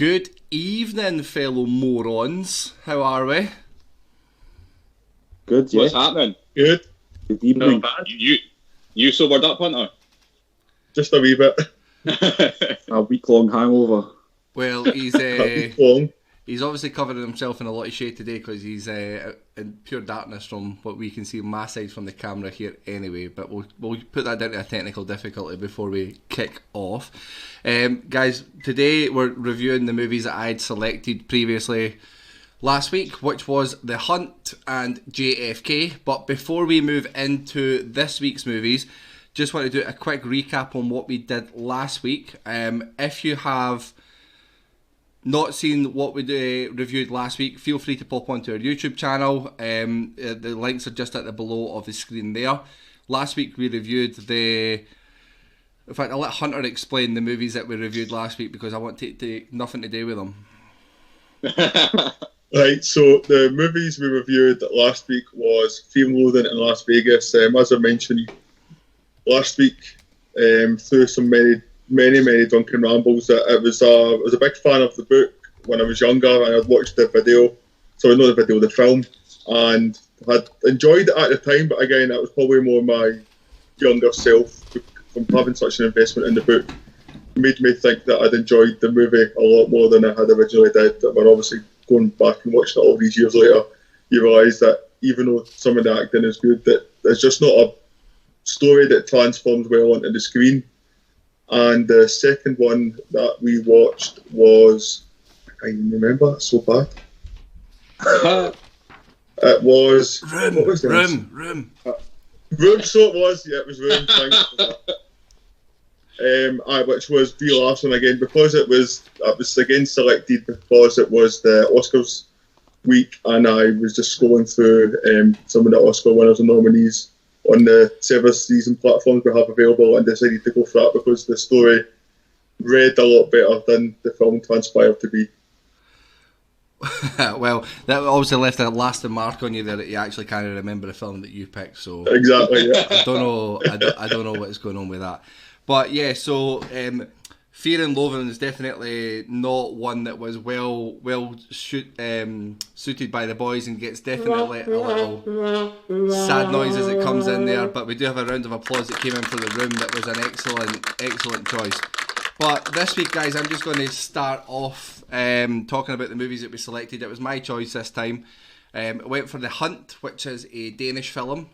Good evening, fellow morons. How are we? Good, yeah. What's happening? Good. Good evening. Not bad. You sobered up, Hunter? Just a wee bit. A week-long hangover. Well, he's A week long. he's obviously covering himself in a lot of shade today because he's in pure darkness from what we can see on my side from the camera here anyway. But we'll put that down to a technical difficulty before we kick off. Guys, today we're reviewing the movies that I'd selected previously last week, which was The Hunt and JFK. But before we move into this week's movies, just want to do a quick recap on what we did last week. If you have not seen what we reviewed last week, feel free to pop onto our YouTube channel. The links are just at the below of the screen there. Last week we reviewed in fact, I'll let Hunter explain the movies that we reviewed last week because I want to take nothing to do with them. Right, so the movies we reviewed last week was Fear and Loathing in Las Vegas. As I mentioned last week, through some many drunken rambles, I was a big fan of the book when I was younger, and I'd watched the film, and had enjoyed it at the time. But again, that was probably more my younger self from having such an investment in the book. Made me think that I'd enjoyed the movie a lot more than I had originally did. But obviously, going back and watching it all these years later, you realise that even though some of the acting is good, that it's just not a story that transforms well onto the screen. And the second one that we watched was, I can't even remember, it's so bad. It was Room, what was this? Room. Room, so it was. Yeah, it was Room. Thanks for that. Which was Brie Larson again, because it was again selected because it was the Oscars week, and I was just scrolling through some of the Oscar winners and nominees on the several season platforms we have available, and decided to go for that because the story read a lot better than the film transpired to be. Well, that obviously left a lasting mark on you there that you actually can't remember the film that you picked. So Exactly, yeah. I don't know what's going on with that. But yeah, so Fear and Loathing is definitely not one that was well suited by the boys, and gets definitely a little sad noise as it comes in there. But we do have a round of applause that came in for The Room. That was an excellent choice. But this week, guys, I'm just going to start off talking about the movies that we selected. It was my choice this time. I went for The Hunt, which is a Danish film.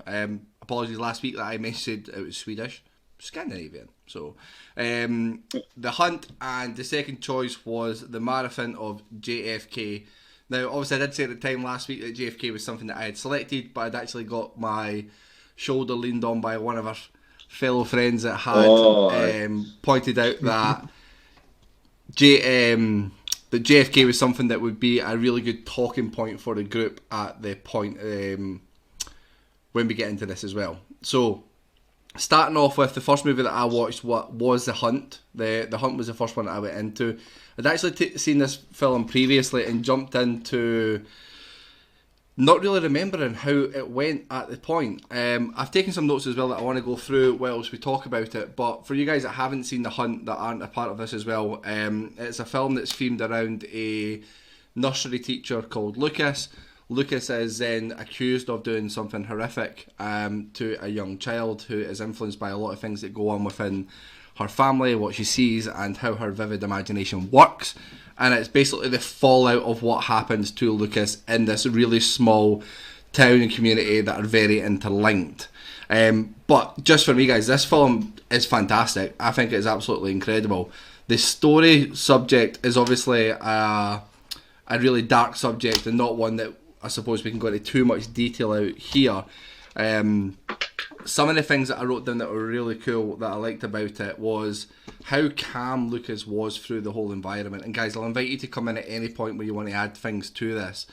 Apologies last week that I mentioned it was Swedish. Scandinavian. So The Hunt, and the second choice was The Marathon of JFK. Now obviously I did say at the time last week that JFK was something that I had selected, but I'd actually got my shoulder leaned on by one of our fellow friends that had pointed out that that JFK was something that would be a really good talking point for the group at the point when we get into this as well. So starting off with the first movie that I watched was The Hunt. The Hunt was the first one that I went into. I'd actually seen this film previously and jumped into not really remembering how it went at the point. I've taken some notes as well that I want to go through whilst we talk about it. But for you guys that haven't seen The Hunt, that aren't a part of this as well, it's a film that's themed around a nursery teacher called Lucas. Lucas is then accused of doing something horrific to a young child who is influenced by a lot of things that go on within her family, what she sees, and how her vivid imagination works. And it's basically the fallout of what happens to Lucas in this really small town and community that are very interlinked. But just for me, guys, this film is fantastic. I think it's absolutely incredible. The story subject is obviously a really dark subject, and not one that I suppose we can go into too much detail out here. Some of the things that I wrote down that were really cool that I liked about it was how calm Lucas was through the whole environment. And guys, I'll invite you to come in at any point where you want to add things to this.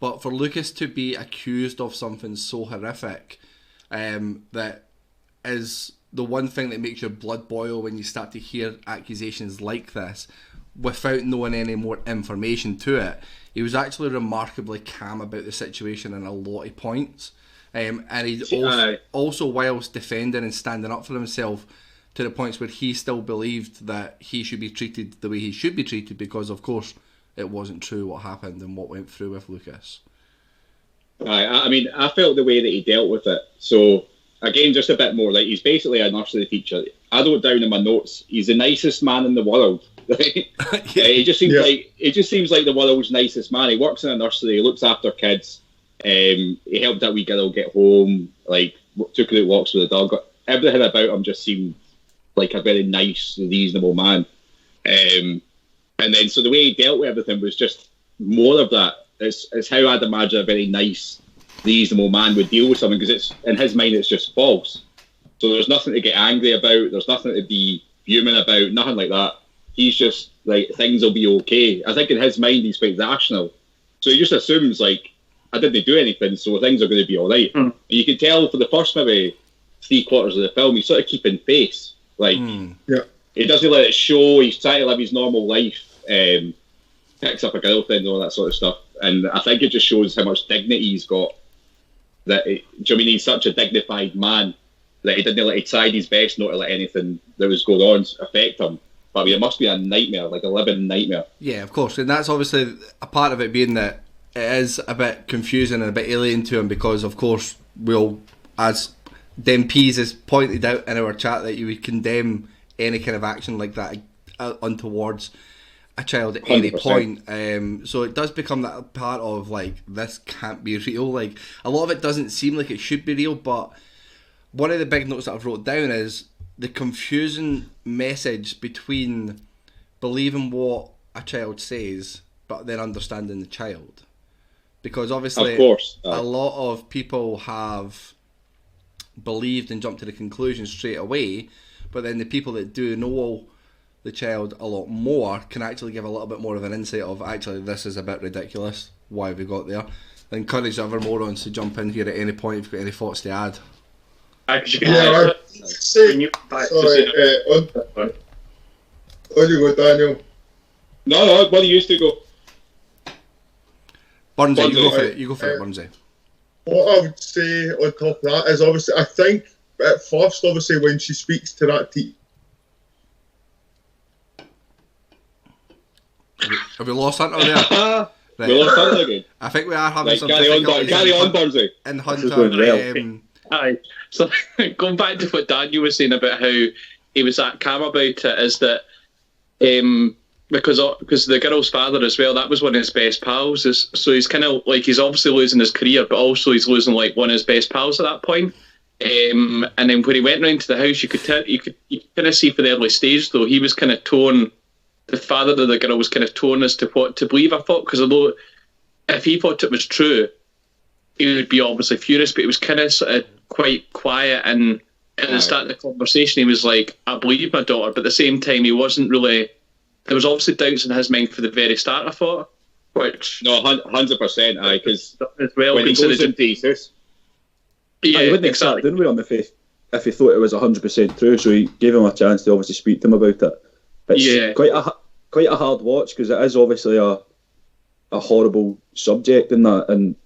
But for Lucas to be accused of something so horrific, that is the one thing that makes your blood boil when you start to hear accusations like this without knowing any more information to it. He was actually remarkably calm about the situation in a lot of points. And he also, whilst defending and standing up for himself, to the points where he still believed that he should be treated the way he should be treated, because of course it wasn't true what happened and what went through with Lucas. I mean, I felt the way that he dealt with it. So again, just a bit more, like, he's basically a nursery teacher. I wrote down in my notes, he's the nicest man in the world. Right? He just seems like the world's nicest man. He works in a nursery, he looks after kids. He helped that wee girl get home, like took her out walks with the dog. Everything about him just seemed like a very nice, reasonable man. And then, so the way he dealt with everything was just more of that. It's how I'd imagine a very nice, reasonable man would deal with something, because it's, in his mind, it's just false. So there's nothing to get angry about. There's nothing to be fuming about. Nothing like that. He's just like, things will be okay. I think in his mind, he's quite rational. So he just assumes, like, I didn't do anything, so things are going to be all right. And you can tell for the first maybe 3/4 of the film, he's sort of keeping face. Like, he doesn't let it show. He's trying to live his normal life. Picks up a girlfriend and all that sort of stuff. And I think it just shows how much dignity he's got. Do you know what I mean? He's such a dignified man that he didn't let, he tried his best not to let anything that was going on affect him. But I mean, it must be a nightmare, like a living nightmare. Yeah, of course. And that's obviously a part of it, being that it is a bit confusing and a bit alien to him, because of course we'll, as Dem Pease has pointed out in our chat, that you would condemn any kind of action like that untowards a child at any 100%. point. So it does become that part of, like, this can't be real. Like, a lot of it doesn't seem like it should be real, but one of the big notes that I've wrote down is the confusing message between believing what a child says but then understanding the child. Because obviously, of course, a lot of people have believed and jumped to the conclusion straight away, but then the people that do know the child a lot more can actually give a little bit more of an insight of, actually, this is a bit ridiculous, why have we got there. I encourage other morons to jump in here at any point if you've got any thoughts to add. Sorry, on you go, Daniel. No, what do you used to go? Burnsy, you go for it, Burnsy. What I would say on top of that is, obviously, I think at first, obviously, when she speaks to that teacher, have we lost Hunter there? Right. We lost Hunter again. I think we are having some carry on, difficulties Burnsy. in Hunter. Aye. So going back to what Daniel was saying about how he was that calm about it, is that because the girl's father as well, that was one of his best pals. So he's kind of like, he's obviously losing his career, but also he's losing like one of his best pals at that point. And then when he went round to the house, you could kind of see for the early stage though, he was kind of torn. The father of the girl was kind of torn as to what to believe, I thought, because although if he thought it was true, he would be obviously furious, but he was kind of sort of quite quiet, and at the start of the conversation he was like, I believe my daughter, but at the same time he wasn't really, there was obviously doubts in his mind for the very start, I thought, which... No, 100%, aye, because well, when he goes into his house... Yeah, he wouldn't exactly. Have sat down with him if he thought it was 100% true, so he gave him a chance to obviously speak to him about it. It's quite a hard watch, because it is obviously a horrible subject in that, and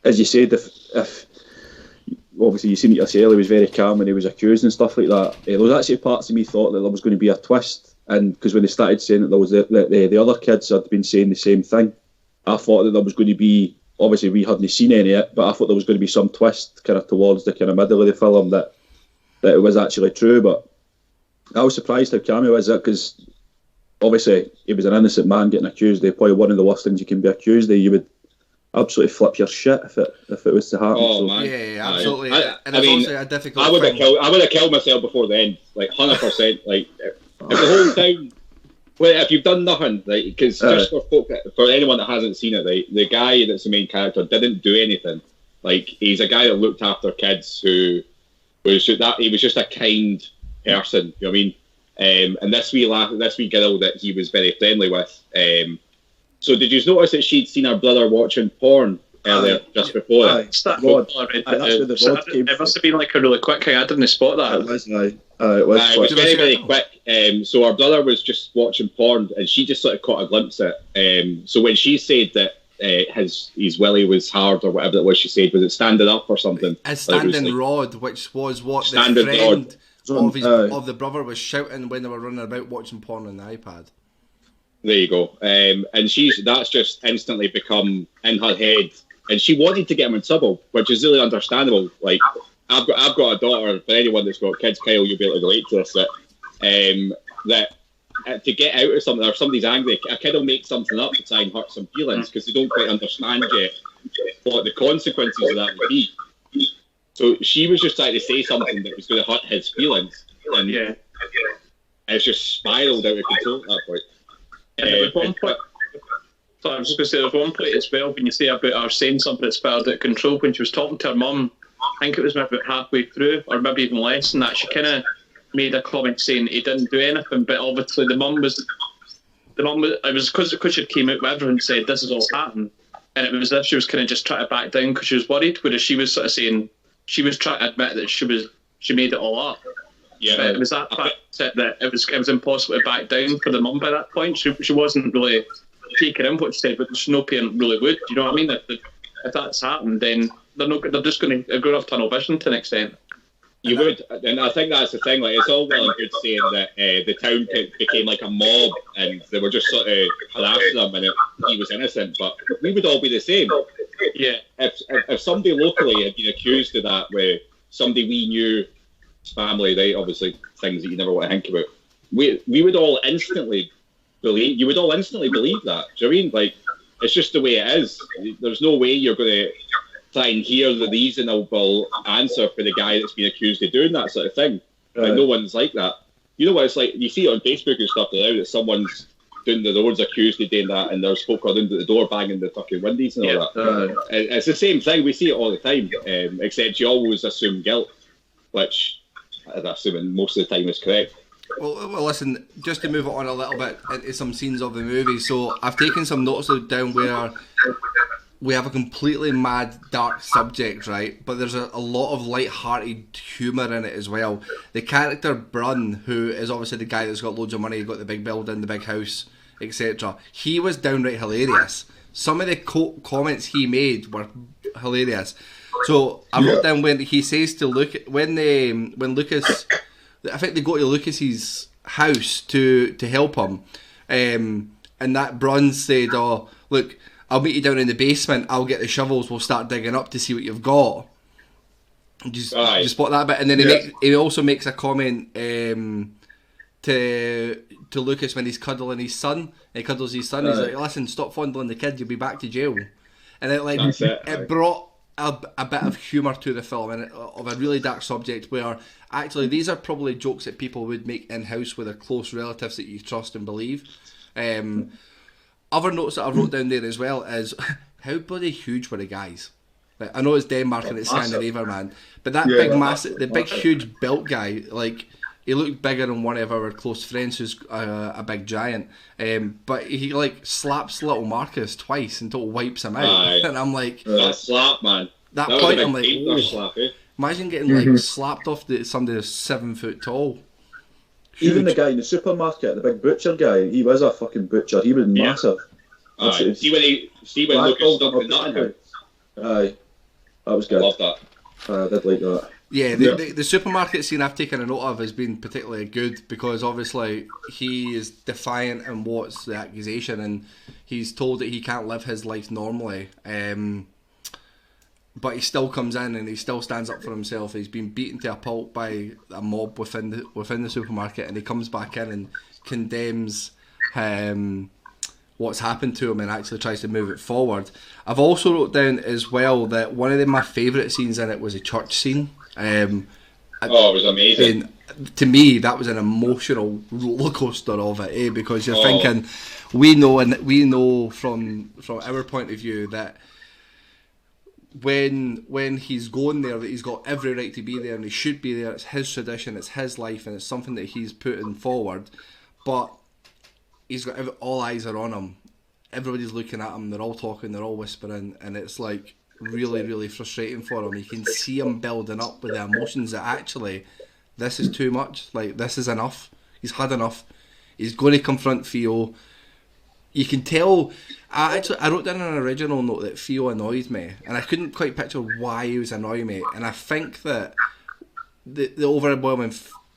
as you said, if obviously you seen it yourself, he was very calm when he was accused and stuff like that. There was actually parts of me thought that there was going to be a twist, and because when they started saying that there was the other kids had been saying the same thing, I thought that there was going to be, obviously we hadn't seen any of it, but I thought there was going to be some twist kind of towards the kind of middle of the film that it was actually true. But I was surprised how calm he was, because obviously he was an innocent man getting accused of probably one of the worst things you can be accused of. You would absolutely flip your shit if it was to happen. Oh, so. man. Yeah, absolutely. I mean, a difficult I would have killed myself before the end, like 100%. Like if the whole time, well, if you've done nothing, like, because just for anyone that hasn't seen it, right, the guy that's the main character didn't do anything. Like, he's a guy that looked after kids who was that he was just a kind person. You know what I mean? And this wee girl that he was very friendly with. So did you notice that she'd seen her brother watching porn earlier, just before it? It must have been like a really quick thing. I didn't spot that. It was, it was very, very quick. So her brother was just watching porn, and she just sort of caught a glimpse of it. So when she said that his willy was hard, or whatever it was she said, was it standing up or something? A standing rod, which was what the standing friend rod of the brother was shouting when they were running about watching porn on the iPad. There you go. And that's just instantly become in her head, and she wanted to get him in trouble, which is really understandable. Like, I've got a daughter. For anyone that's got kids, Kyle, you'll be able to relate to this. That to get out of something, or somebody's angry, a kid will make something up to try and hurt some feelings because they don't quite understand yet what the consequences of that would be. So she was just trying to say something that was going to hurt his feelings, and it's just spiraled out of control at that point. And there was one point. So I was just going to say, there was one point as well when you say about her saying something that spiraled out of control when she was talking to her mum. I think it was maybe about halfway through, or maybe even less than that. She kind of made a comment saying he didn't do anything, but obviously the mum was. It was because she came out with everyone and said this is all happened, and it was as if she was kind of just trying to back down because she was worried. Whereas she was sort of saying she was trying to admit that she made it all up. Yeah, but it was that fact that it was impossible to back down for the mum by that point. She wasn't really taking in what she said, but no parent really would. Do you know what I mean? If that's happened, then they're just going to go off tunnel vision to an extent. You would, and I think that's the thing. Like, it's all well and good saying that the town became like a mob, and they were just sort of harassing him, and he was innocent. But we would all be the same. Yeah. If somebody locally had been accused of that, where somebody we knew, family, right? Obviously, things that you never want to think about. We would all instantly believe. You would all instantly believe that. Do you know what I mean? Like, it's just the way it is. There's no way you're going to try and hear the reasonable answer for the guy that's been accused of doing that sort of thing. Right. And no one's like that. You know what it's like? You see it on Facebook and stuff now that someone's doing the roads accused of doing that, and there's folk around at the door banging the fucking windies and all that. It's the same thing. We see it all the time, except you always assume guilt, which I'm assuming most of the time is correct. Well, listen, just to move it on a little bit into some scenes of the movie. So I've taken some notes down where we have a completely mad, dark subject, right? But there's a lot of light-hearted humour in it as well. The character Brun, who is obviously the guy that's got loads of money, got the big building, the big house, etc. He was downright hilarious. Some of the comments he made were hilarious. So I wrote down when he says to Luke, when Lucas, I think they go to Lucas's house to help him, and that Brun said, "Oh, look, I'll meet you down in the basement. I'll get the shovels. We'll start digging up to see what you've got." Just spot that bit, and then he also makes a comment to Lucas when he's cuddling his son. He cuddles his son. He's like, "Listen, stop fondling the kid. You'll be back to jail." And it brought a bit of humour to the film, and of a really dark subject where actually these are probably jokes that people would make in house with their close relatives that you trust and believe. Other notes that I wrote down there as well is how bloody huge were the guys? Like, I know it's Denmark and it's Scandinavia, man, but that big huge built guy, like, he looked bigger than one of our close friends who's a big giant, but he like slaps little Marcus twice until wipes him out, and I'm like, that slap, man. That point, I'm like, slap, imagine getting like slapped off somebody that's 7 foot tall. Huge. Even the guy in the supermarket, the big butcher guy, he was a fucking butcher. He was massive. See when Lucas stuck the nut in him. Aye, that was good. I love that. I did like that. Yeah, the supermarket scene I've taken a note of has been particularly good because obviously he is defiant in what's the accusation, and he's told that he can't live his life normally. But he still comes in and he still stands up for himself. He's been beaten to a pulp by a mob within the supermarket, and he comes back in and condemns what's happened to him and actually tries to move it forward. I've also wrote down as well that one of my favourite scenes in it was a church scene. It was amazing. To me, that was an emotional rollercoaster of it, because you're thinking, we know from our point of view that when he's going there, that he's got every right to be there and he should be there. It's his tradition, it's his life, and it's something that he's putting forward. But he's got all eyes are on him. Everybody's looking at him. They're all talking. They're all whispering, and it's like really, really frustrating for him. You can see him building up with the emotions that actually this is too much. Like, this is enough. He's had enough. He's going to confront Theo. You can tell. I wrote down an original note that Theo annoyed me, and I couldn't quite picture why he was annoying me. And I think that the overwhelming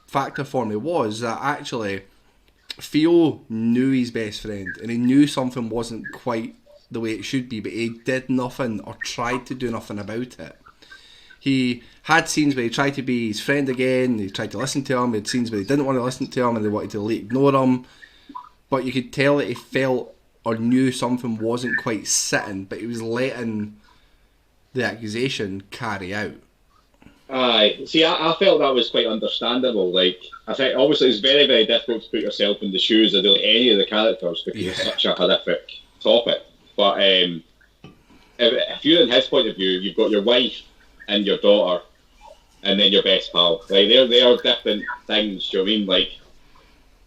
factor for me was that actually Theo knew his best friend, and he knew something wasn't quite the way it should be, but he did nothing or tried to do nothing about it. He had scenes where he tried to be his friend again, he tried to listen to him, he had scenes where he didn't want to listen to him and they wanted to ignore him, but you could tell that he felt or knew something wasn't quite sitting, but he was letting the accusation carry out. Aye, see, I felt that was quite understandable. Like, I think obviously it's very, very difficult to put yourself in the shoes of any of the characters because it's such a horrific topic. But if you're in his point of view, you've got your wife and your daughter, and then your best pal. Like, they are different things. Do you know what I mean? Like,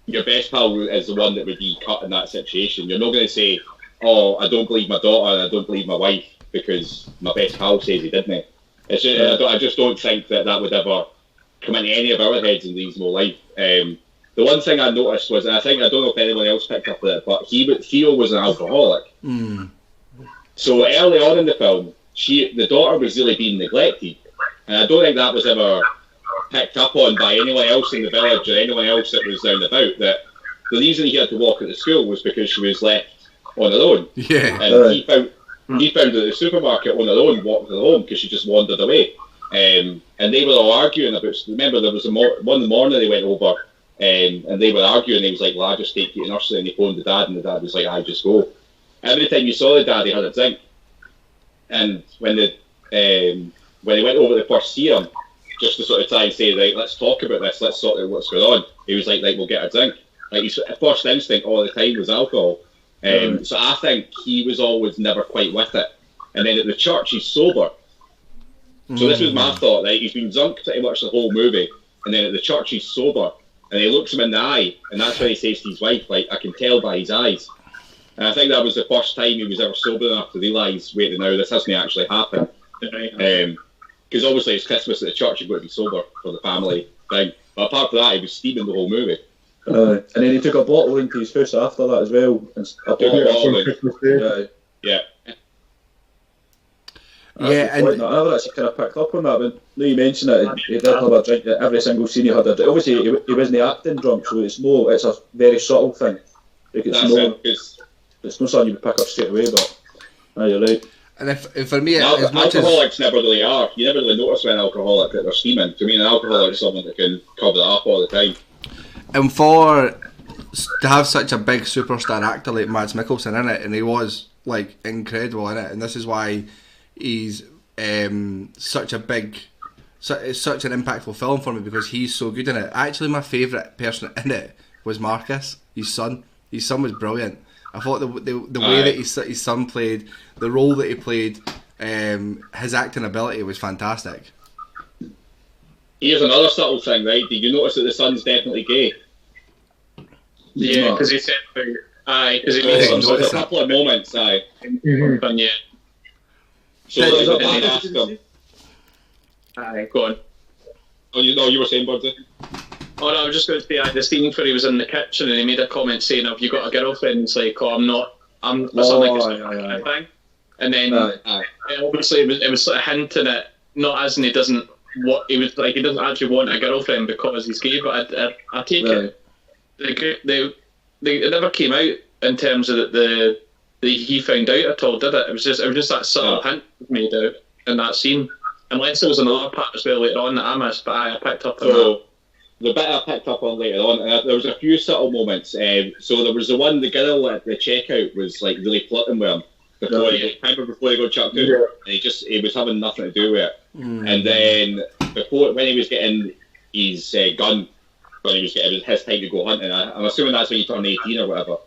your best pal is the one that would be cut in that situation. You're not going to say, "Oh, I don't believe my daughter, and I don't believe my wife because my best pal says he didn't." It's just, I just don't think that would ever come into any of our heads in reasonable life. The one thing I noticed was, and I don't know if anyone else picked up on it, but Theo was an alcoholic. Mm. So early on in the film, the daughter was really being neglected, and I don't think that was ever picked up on by anyone else in the village or anyone else that was round about. That the reason he had to walk at the school was because she was left on her own. Yeah, and he found her at the supermarket on her own, walking her home because she just wandered away. And they were all arguing about. Remember, there was one morning they went over, and they were arguing. He was like, "Well, I just take you to nursery," and he phoned the dad, and the dad was like, "I just go." Every time you saw the dad, he had a drink. And when they went over to first see him, just to sort of try and say, "Right, let's talk about this. Let's sort out what's going on," he was like, "Right, we'll get a drink." Like, his first instinct all the time was alcohol. So I think he was always never quite with it. And then at the church, he's sober. So this was my thought, right? He's been drunk pretty much the whole movie, and then at the church, he's sober. And he looks him in the eye, and that's when he says to his wife, like, "I can tell by his eyes." And I think that was the first time he was ever sober enough to realise, wait, now this hasn't actually happened. Because obviously it's Christmas at the church, you've got to be sober for the family thing. But apart from that, he was steaming the whole movie. And then he took a bottle into his house after that as well. And a bottle. Yeah. And I never actually kind of picked up on that, but now you mention it, he did have a drink. Every single scene he had a drink. Obviously, he wasn't acting drunk, so it's a very subtle thing. Like it's not something you would pick up straight away, but you're right. And if for me, alcoholics never really are. You never really notice when an alcoholic that they're steaming. To me, an alcoholic is someone that can cover that up all the time. And to have such a big superstar actor like Mads Mikkelsen in it, and he was like incredible in it, and this is why he's such an impactful film for me, because he's so good in it. Actually, my favourite person in it was Marcus, his son. His son was brilliant. I thought the way that his son played, the role that he played, his acting ability was fantastic. Here's another subtle thing, right? Did you notice that the son's definitely gay? Yeah, because he said, because he made a couple of moments, Mm-hmm. Yeah. So they asked him. Go on. Oh, you were saying, Birdsey? Oh, no, I was just going to say, the scene where he was in the kitchen and he made a comment saying, "Have you got a girlfriend?" And it's like, "Oh, I'm not. I'm like thing." And then obviously it was sort of hinting at, not as in he doesn't actually want a girlfriend because he's gay, but I take it it never came out in terms of that he found out at all, did it? It was just that subtle hint made out in that scene. Unless there was another part as well later on that I missed, but I picked up on that. The bit I picked up on later on, there was a few subtle moments. So there was the one, the girl at the checkout was like really flirting with him before they got chucked out, and he was having nothing to do with it. And then when he was getting his gun, when he was getting his time to go hunting, I'm assuming that's when he turned 18 or whatever.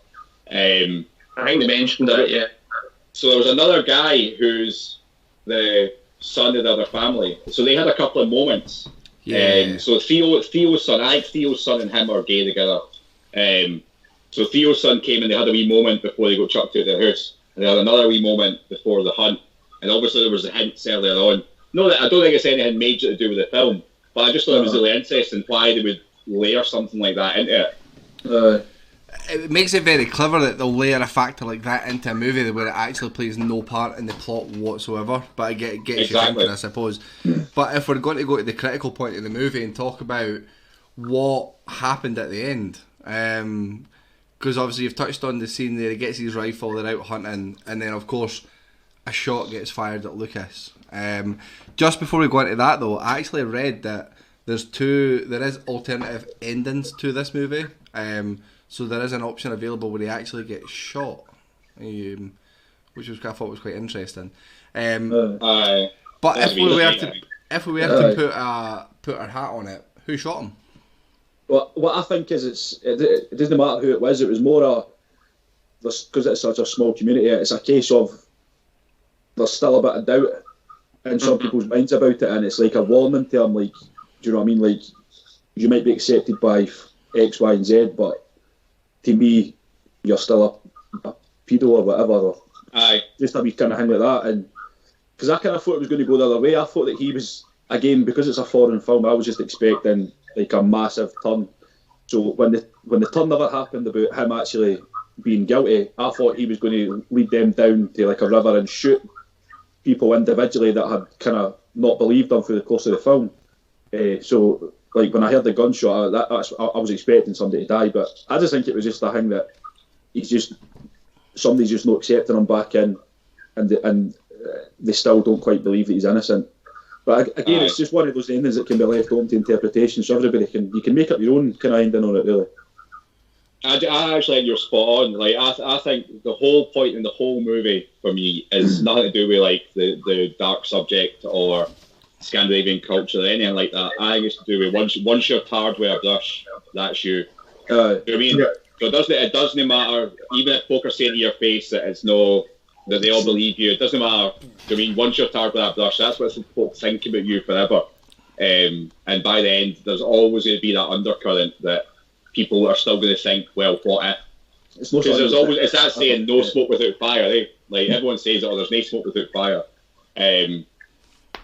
I think they mentioned that, yeah. So there was another guy who's the son of the other family. So they had a couple of moments. Yeah. So Theo's son, I think Theo's son and him are gay together. So Theo's son came and they had a wee moment before they got chucked out of their house. And they had another wee moment before the hunt. And obviously there was a hint earlier on. No, I don't think it's anything major to do with the film, but I just thought it was really interesting why they would layer something like that into it. It makes it very clever that they'll layer a factor like that into a movie where it actually plays no part in the plot whatsoever, but it gets you thinking, I suppose. But if we're going to go to the critical point of the movie and talk about what happened at the end. Because obviously you've touched on the scene there, he gets his rifle, they're out hunting, and then of course a shot gets fired at Lucas. Just before we go into that though, I actually read that there is alternative endings to this movie. So there is an option available where he actually gets shot, which I thought was quite interesting. But if we were to put our hat on it, who shot him? Well, what I think is it doesn't matter who it was. It was more because it's such a small community. It's a case of there's still a bit of doubt in some people's minds about it, and it's like a warning to them. Like, do you know what I mean? Like, you might be accepted by X, Y, and Z, but to me, you're still a pedo or whatever. Aye. Just a wee kind of thing like that, and because I kind of thought it was going to go the other way. I thought that he was, again, because it's a foreign film, I was just expecting like a massive turn. So when the turn never happened about him actually being guilty, I thought he was going to lead them down to like a river and shoot people individually that had kind of not believed him through the course of the film. So like when I heard the gunshot, I was expecting somebody to die, but I just think it was just a thing that somebody's just not accepting him back in, and they still don't quite believe that he's innocent. But again, it's just one of those endings that can be left open to interpretation, so everybody you can make up your own kind of ending on it, really. I actually think you're spot on. Like I think the whole point in the whole movie for me is nothing to do with like the dark subject or Scandinavian culture or anything like that. I think it's to do with once you're tarred with a brush, that's you. You know what I mean? Yeah. So it doesn't matter, even if folk are saying to your face that it's no, that they all believe you, it doesn't matter. I mean, once you're tarred with that brush, that's what folk think about you forever. And by the end, there's always going to be that undercurrent that people are still going to think, well, what if? Because it's that saying, no smoke without fire, eh? Like, everyone says, oh, there's no smoke without fire.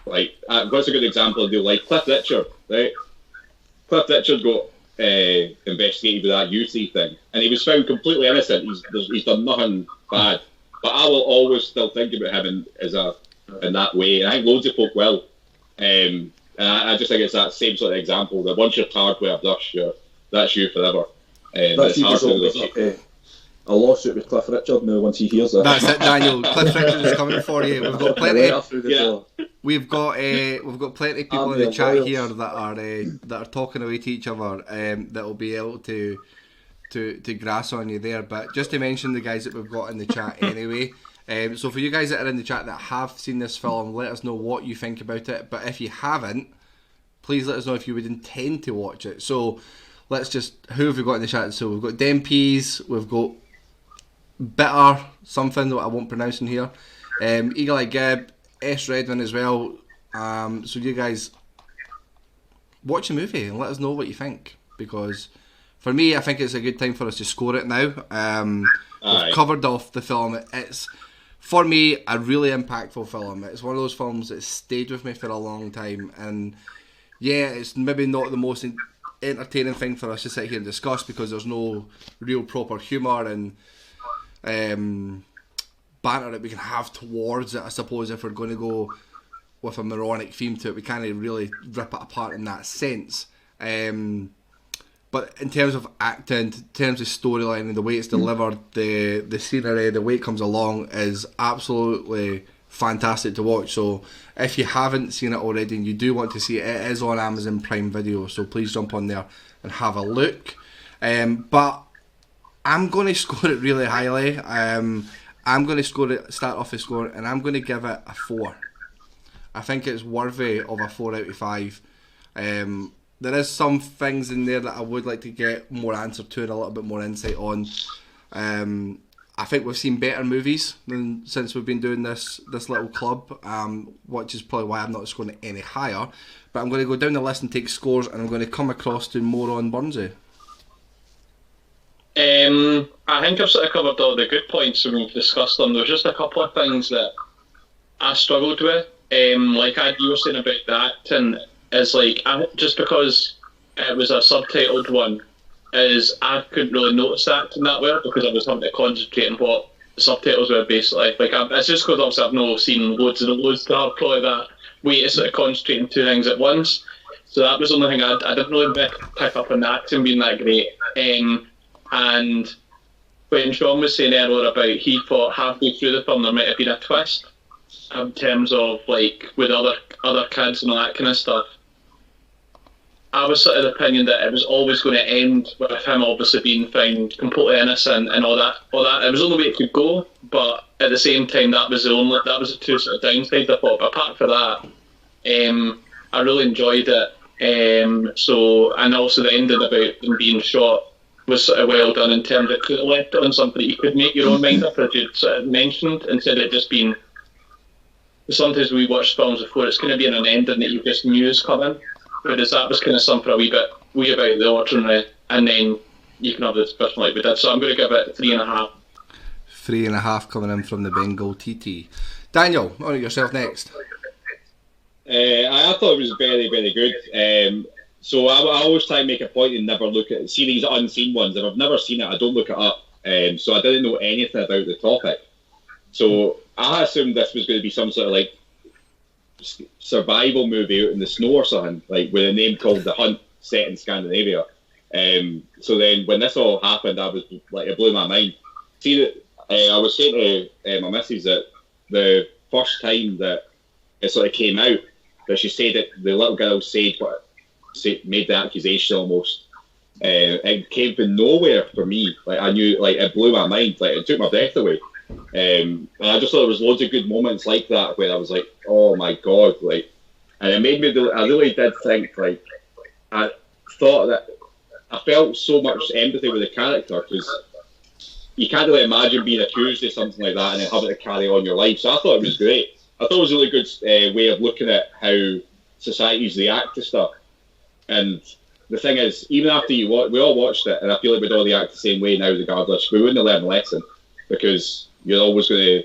What's a good example of like Cliff Richard, right? Cliff Richard got investigated with that UC thing, and he was found completely innocent. He's done nothing bad. But I will always still think about him in that way, and I think loads of folk will. And I just think it's that same sort of example that once you're tarred with a brush, that's you forever. It's hard to a lawsuit with Cliff Richard now once he hears that. That's it, Daniel. Cliff Richard is coming for you. We've got plenty. We've got plenty of people in the chat here that are talking away to each other that will be able to grass on you there. But just to mention the guys that we've got in the chat anyway. So for you guys that are in the chat that have seen this film, let us know what you think about it. But if you haven't, please let us know if you would intend to watch it. So who have we got in the chat? So we've got Dempees, we've got Bitter something that I won't pronounce in here, Eagle Eye Gib, S Redman as well. So you guys watch the movie and let us know what you think, because for me, I think it's a good time for us to score it now. We've covered off the film. It's, for me, a really impactful film. It's one of those films that stayed with me for a long time, and yeah, it's maybe not the most entertaining thing for us to sit here and discuss, because there's no real proper humour and banter that we can have towards it. I suppose if we're going to go with a moronic theme to it, we can't really rip it apart in that sense. But in terms of acting, in terms of storyline and the way it's delivered, the scenery, the way it comes along is absolutely fantastic to watch. So if you haven't seen it already and you do want to see it, it is on Amazon Prime Video, so please jump on there and have a look. But I'm going to score it really highly. I'm going to start off the score, and I'm going to give it a 4. I think it's worthy of a 4 out of 5. There is some things in there that I would like to get more answer to and a little bit more insight on. I think we've seen better movies since we've been doing this little club, which is probably why I'm not scoring it any higher. But I'm going to go down the list and take scores, and I'm going to come across to Moron Burnsy. I think I've sort of covered all the good points and we've discussed them. There's just a couple of things that I struggled with. Like you were saying about that, and it's like, just because it was a subtitled one, I couldn't really notice that in that well, because I was having to concentrate on what the subtitles were basically. Like, it's just because obviously I've not seen loads and loads to have probably that way to sort of concentrate on two things at once. So that was the only thing I didn't really pick up on the acting being that great. And when Sean was saying earlier about he thought halfway through the film there might have been a twist in terms of like with other kids and all that kind of stuff. I was sort of the opinion that it was always going to end with him obviously being found completely innocent and all that. It was the only way it could go, but at the same time that was the two sort of downsides I thought. But apart from that, I really enjoyed it. So, and also the ending about them being shot was sort of well done in terms of it could have left it on something that you could make your own mind up, as you'd sort of mentioned, instead of it just being. Sometimes we watch films before it's kind of being an ending that you just knew is coming, whereas that was kind of something a wee bit about the ordinary, and then you can have the discussion like we did. So I'm going to give it 3.5. 3.5 coming in from the Bengal TT. Daniel, on to yourself next. I thought it was very, very good. So I always try and make a point and never look at these unseen ones. If I've never seen it, I don't look it up. So I didn't know anything about the topic. So I assumed this was going to be some sort of like survival movie out in the snow or something, like with a name called The Hunt, set in Scandinavia. So then when this all happened, I was like, it blew my mind. See that I was saying to my missus that the first time that it sort of came out, that she said that the little girl made the accusation almost. It came from nowhere for me. Like I knew, like it blew my mind. Like it took my breath away. And I just thought there was loads of good moments like that where I was like, oh my god, like, and it made me. I really did think, like, I thought that I felt so much empathy with the character because you can't really imagine being accused of something like that and then having to carry on your life. So I thought it was great. I thought it was a really good way of looking at how societies react to stuff. And the thing is, even after we all watched it, and I feel like we'd all react the same way now regardless, we wouldn't have learned a lesson because you're always going to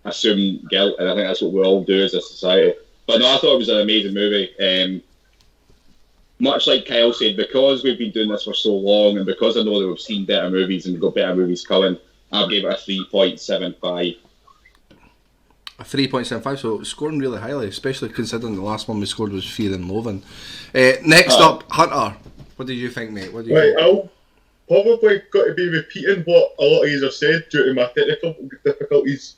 assume guilt, and I think that's what we all do as a society. But no, I thought it was an amazing movie. Much like Kyle said, because we've been doing this for so long, and because I know that we've seen better movies and we've got better movies coming, I've gave it a 3.75. A 3.75, so scoring really highly, especially considering the last one we scored was Fear and Loathing. Next up, Hunter. What did you think, mate? I'll probably got to be repeating what a lot of you have said due to my technical difficulties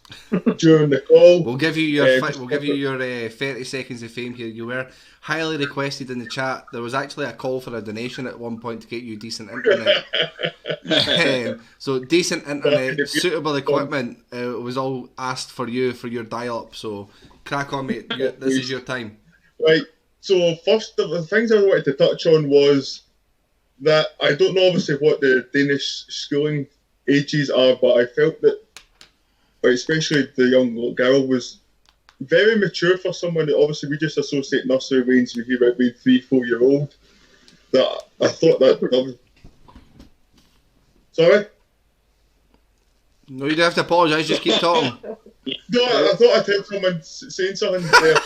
during the call. We'll give you your 30 seconds of fame here. You were highly requested in the chat. There was actually a call for a donation at one point to get you decent internet. So decent internet, suitable equipment was all asked for you for your dial-up. So crack on, mate. This is your time. Right. So first of the things I wanted to touch on was that I don't know obviously what the Danish schooling ages are, but I felt that, especially the young girl, was very mature for someone that obviously we just associate nursery rhymes with you about being 3-4-year-old. That I thought that was... Sorry? No, you don't have to apologise, just keep talking. No, I thought I'd heard someone saying something there.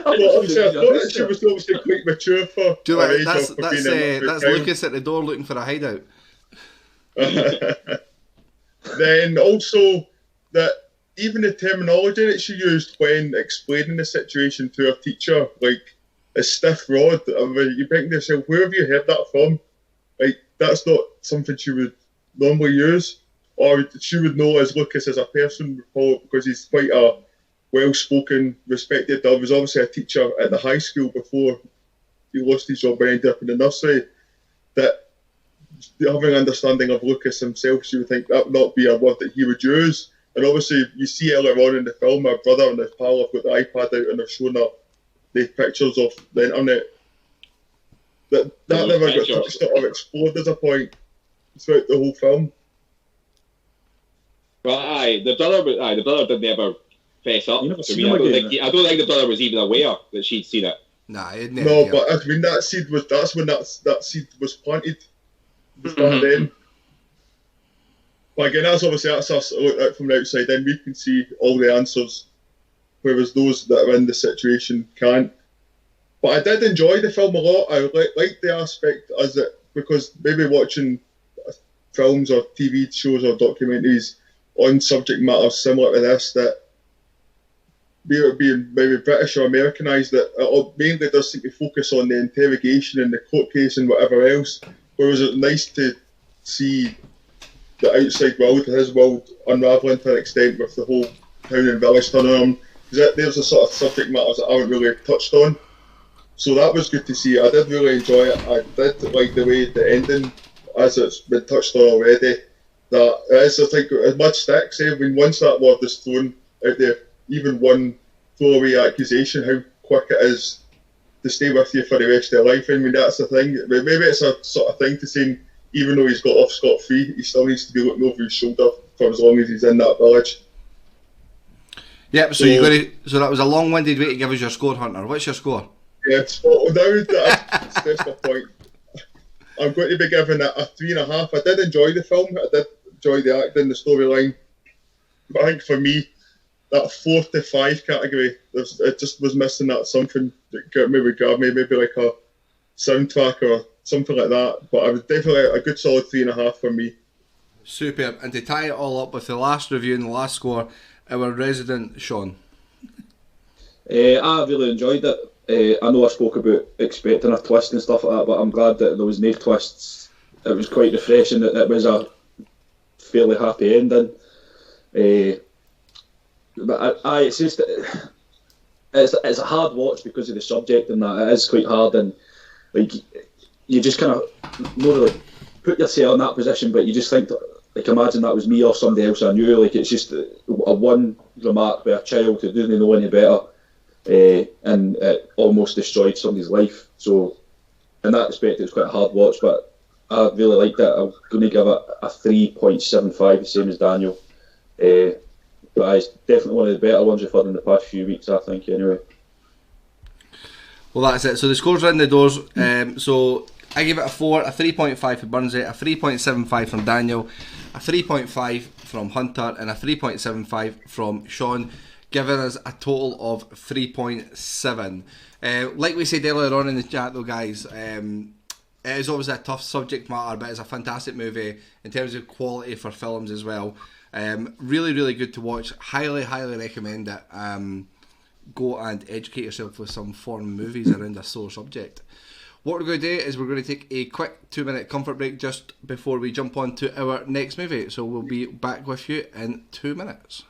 Obviously, I thought that she was obviously quite mature for her age. That's Lucas at the door looking for a hideout. Then also that even the terminology that she used when explaining the situation to her teacher, like a stiff rod, I mean, you think to yourself, where have you heard that from? Like, that's not something she would normally use, or she would know as Lucas as a person, because he's quite a well-spoken, respected. I was obviously a teacher at the high school before he lost his job and ended up in the nursery. That having an understanding of Lucas himself, she would think that would not be a word that he would use. And obviously, you see earlier on in the film, my brother and his pal have got the iPad out and they're showing her the pictures of the internet. That never got touched or explored as a point throughout the whole film. Well, the brother didn't ever fess up. I don't think the brother was even aware that she'd seen it. Nah, no, but I mean that's when that seed was planted. Then. But again, that's us look out from the outside. Then we can see all the answers, whereas those that are in the situation can't. But I did enjoy the film a lot. I liked the aspect as it, because maybe watching films or TV shows or documentaries on subject matter similar to this, that being maybe British or Americanised, that it mainly does seem to focus on the interrogation and the court case and whatever else. Whereas it's nice to see the outside world, his world, unravelling to an extent with the whole town and village turning on. Because there's a sort of subject matters that I haven't really touched on. So that was good to see. I did really enjoy it. I did like the way the ending, as it's been touched on already, that it is, I think, as much sticks. When once that word is thrown out there, even one throwaway accusation, how quick it is to stay with you for the rest of your life. I mean, that's the thing. Maybe it's a sort of thing to say, even though he's got off scot-free, he still needs to be looking over his shoulder for as long as he's in that village. Yep, so that was a long-winded way to give us your score, Hunter. What's your score? Yeah, spot on. That's my point. I'm going to be giving it a 3.5. I did enjoy the film. I did enjoy the acting, the storyline. But I think for me, that 4 to 5 category, it just was missing that something that maybe grabbed me, maybe like a soundtrack or something like that. But I was definitely a good solid 3.5 for me. Superb. And to tie it all up with the last review and the last score, our resident Sean. I really enjoyed it. I know I spoke about expecting a twist and stuff like that, but I'm glad that there was no twists. It was quite refreshing that it was a fairly happy ending. But it's just it's a hard watch because of the subject and that. It is quite hard, and like you just kind of not really put yourself in that position, but you just think like imagine that was me or somebody else I knew. Like it's just a one remark by a child who doesn't know any better. And it almost destroyed somebody's life. So, in that respect, it was quite a hard watch, but I really liked it. I'm going to give it a 3.75, the same as Daniel. But it's definitely one of the better ones we've had in the past few weeks, I think, anyway. Well, that's it. So the scores are in the doors. So I give it a 4, a 3.5 for Burnsy, a 3.75 from Daniel, a 3.5 from Hunter, and a 3.75 from Sean, giving us a total of 3.7. Like we said earlier on in the chat though, guys, it is obviously a tough subject matter, but it's a fantastic movie in terms of quality for films as well. Really, really good to watch. Highly, highly recommend it. Go and educate yourself with some foreign movies around a sore subject. What we're going to do is we're going to take a quick 2-minute comfort break just before we jump on to our next movie. So we'll be back with you in 2 minutes.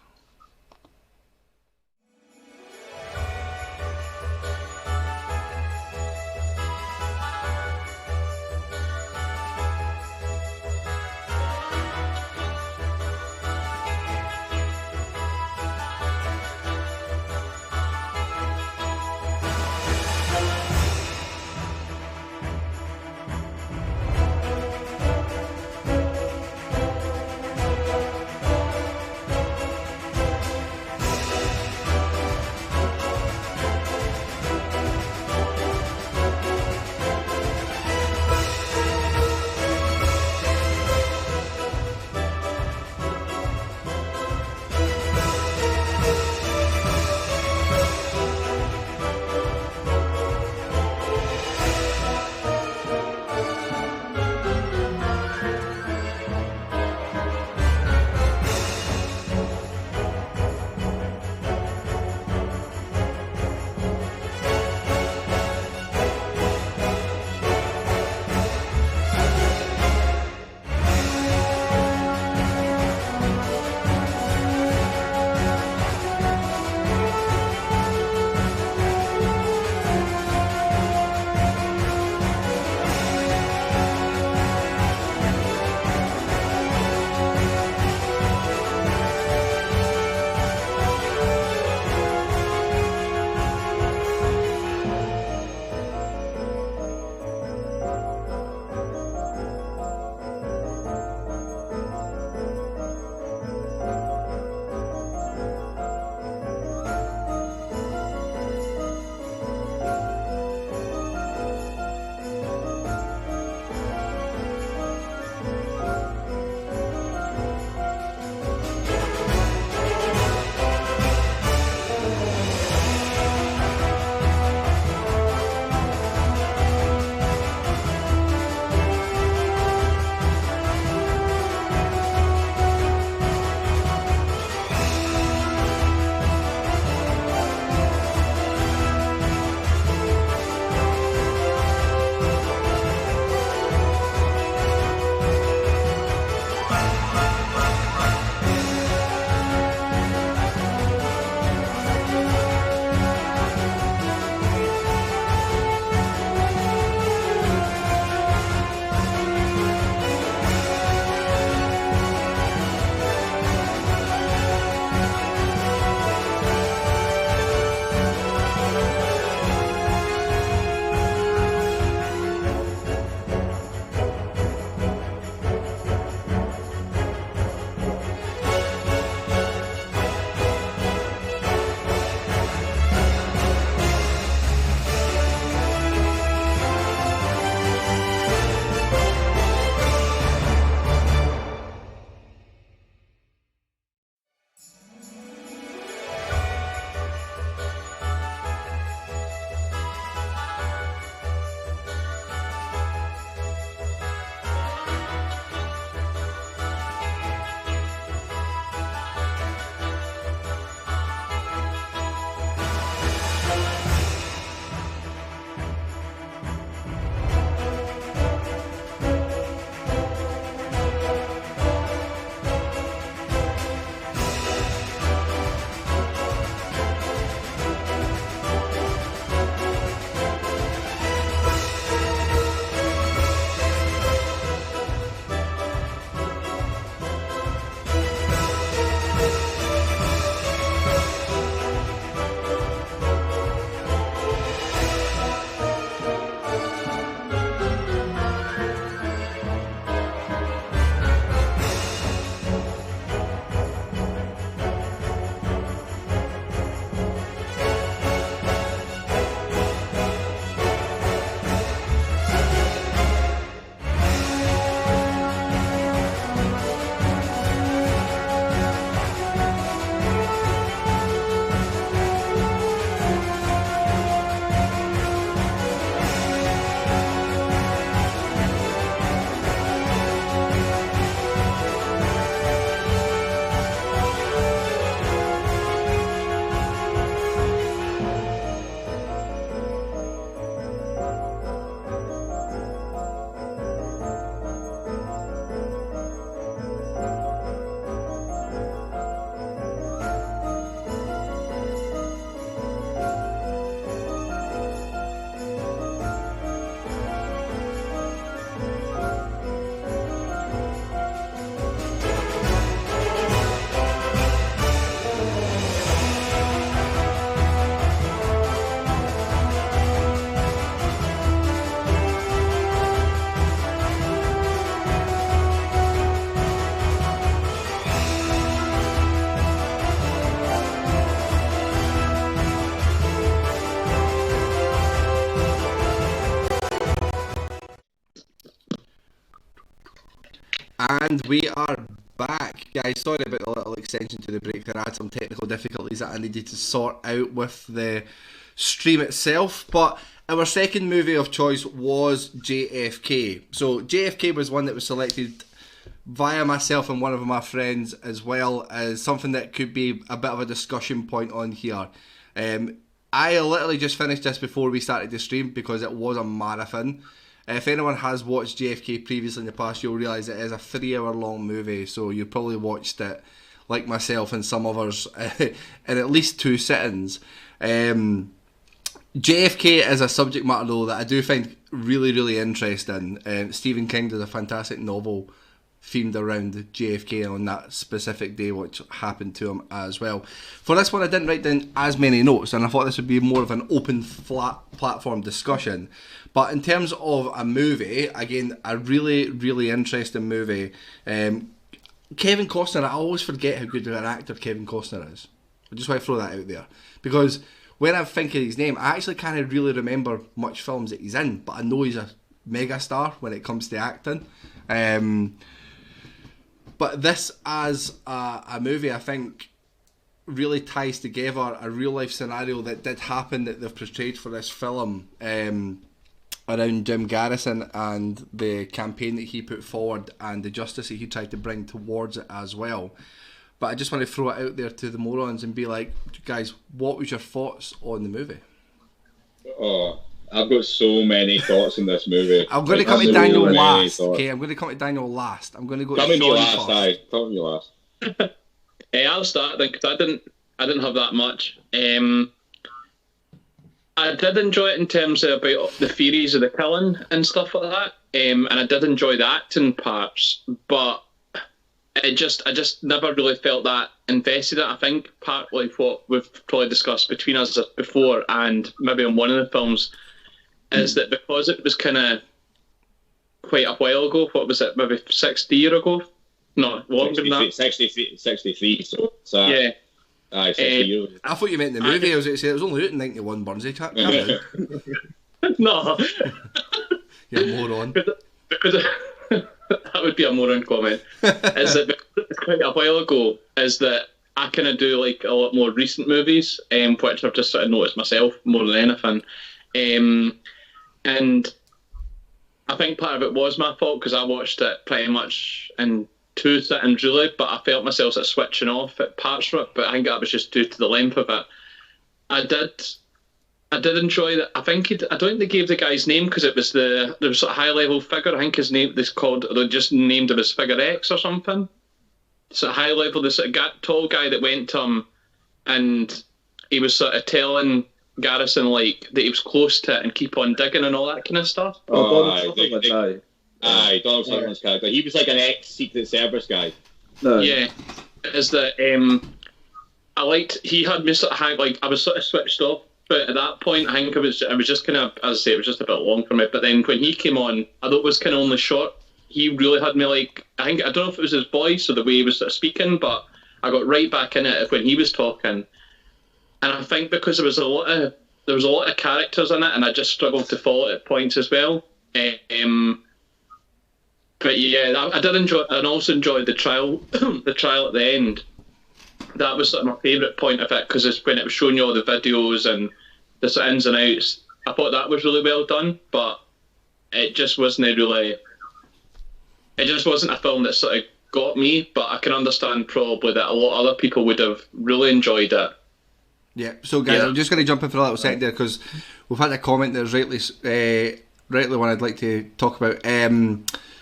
And we are back. Guys, sorry about the little extension to the break there. I had some technical difficulties that I needed to sort out with the stream itself. But our second movie of choice was JFK. So JFK was one that was selected via myself and one of my friends, as well as something that could be a bit of a discussion point on here. I literally just finished this before we started the stream because it was a marathon. If anyone has watched JFK previously in the past, you'll realise it is a 3-hour long movie, so you probably watched it, like myself and some others, in at least 2 sittings. JFK is a subject matter, though, that I do find really, really interesting. Stephen King does a fantastic novel themed around JFK on that specific day, which happened to him as well. For this one, I didn't write down as many notes, and I thought this would be more of an open, flat platform discussion. But in terms of a movie, again, a really, really interesting movie. Kevin Costner, I always forget how good of an actor Kevin Costner is. I just want to throw that out there. Because when I think of his name, I actually can't really remember much films that he's in, but I know he's a mega star when it comes to acting. But this, as a movie, I think really ties together a real life scenario that did happen that they've portrayed for this film, around Jim Garrison and the campaign that he put forward and the justice that he tried to bring towards it as well. But I just want to throw it out there to the morons and be like, guys, what was your thoughts on the movie? Oh, I've got so many thoughts on this movie. I'm going to come to Daniel last. Okay, I'm going to come to Daniel last. I'm going to go to Sean last. Aye, tell me last. I'll start then, because I didn't have that much. I did enjoy it in terms of about the theories of the killing and stuff like that, and I did enjoy the acting parts, but I just never really felt that invested in it. I think partly what we've probably discussed between us before and maybe on one of the films is that because it was kind of quite a while ago, what was it, maybe 60 years ago? No, longer than that. 63, so yeah. Aye, 60 years. I thought you meant the movie. I was going to say it was only out in 91, Burnsy. Can't No. You're a moron. Because that would be a moron comment. Is that because it's quite a while ago, is that I kind of do like a lot more recent movies, which I've just sort of noticed myself more than anything. And I think part of it was my fault because I watched it pretty much in 2 sittings really, but I felt myself sort of switching off at parts of it, but I think that was just due to the length of it. I did enjoy that. I don't think they gave the guy's name because it was there was sort of high level figure. I think his name they just named him as Figure X or something. So high level, the sort of tall guy that went to him, and he was sort of telling Garrison like that he was close to it and keep on digging and all that kind of stuff. Aye, Donald Sutherland's character. He was like an ex-Secret Service guy. No. Yeah, is that I liked. He had me sort of I was sort of switched off, but at that point, I think I was just kind of, as I say, it was just a bit long for me. But then when he came on, I thought it was kind of only short. He really had me like. I don't know if it was his voice or the way he was sort of speaking, but I got right back in it when he was talking. And I think because there was a lot of characters in it, and I just struggled to follow it at points as well. But yeah, I did enjoy, and also enjoyed the trial, the trial at the end. That was sort of my favourite point of it because it's when it was showing you all the videos and the sort of ins and outs. I thought that was really well done, but it just wasn't really. It just wasn't a film that sort of got me. But I can understand probably that a lot of other people would have really enjoyed it. Yeah. So guys, I'm just going to jump in for a little second there because we've had a comment that's rightly one I'd like to talk about.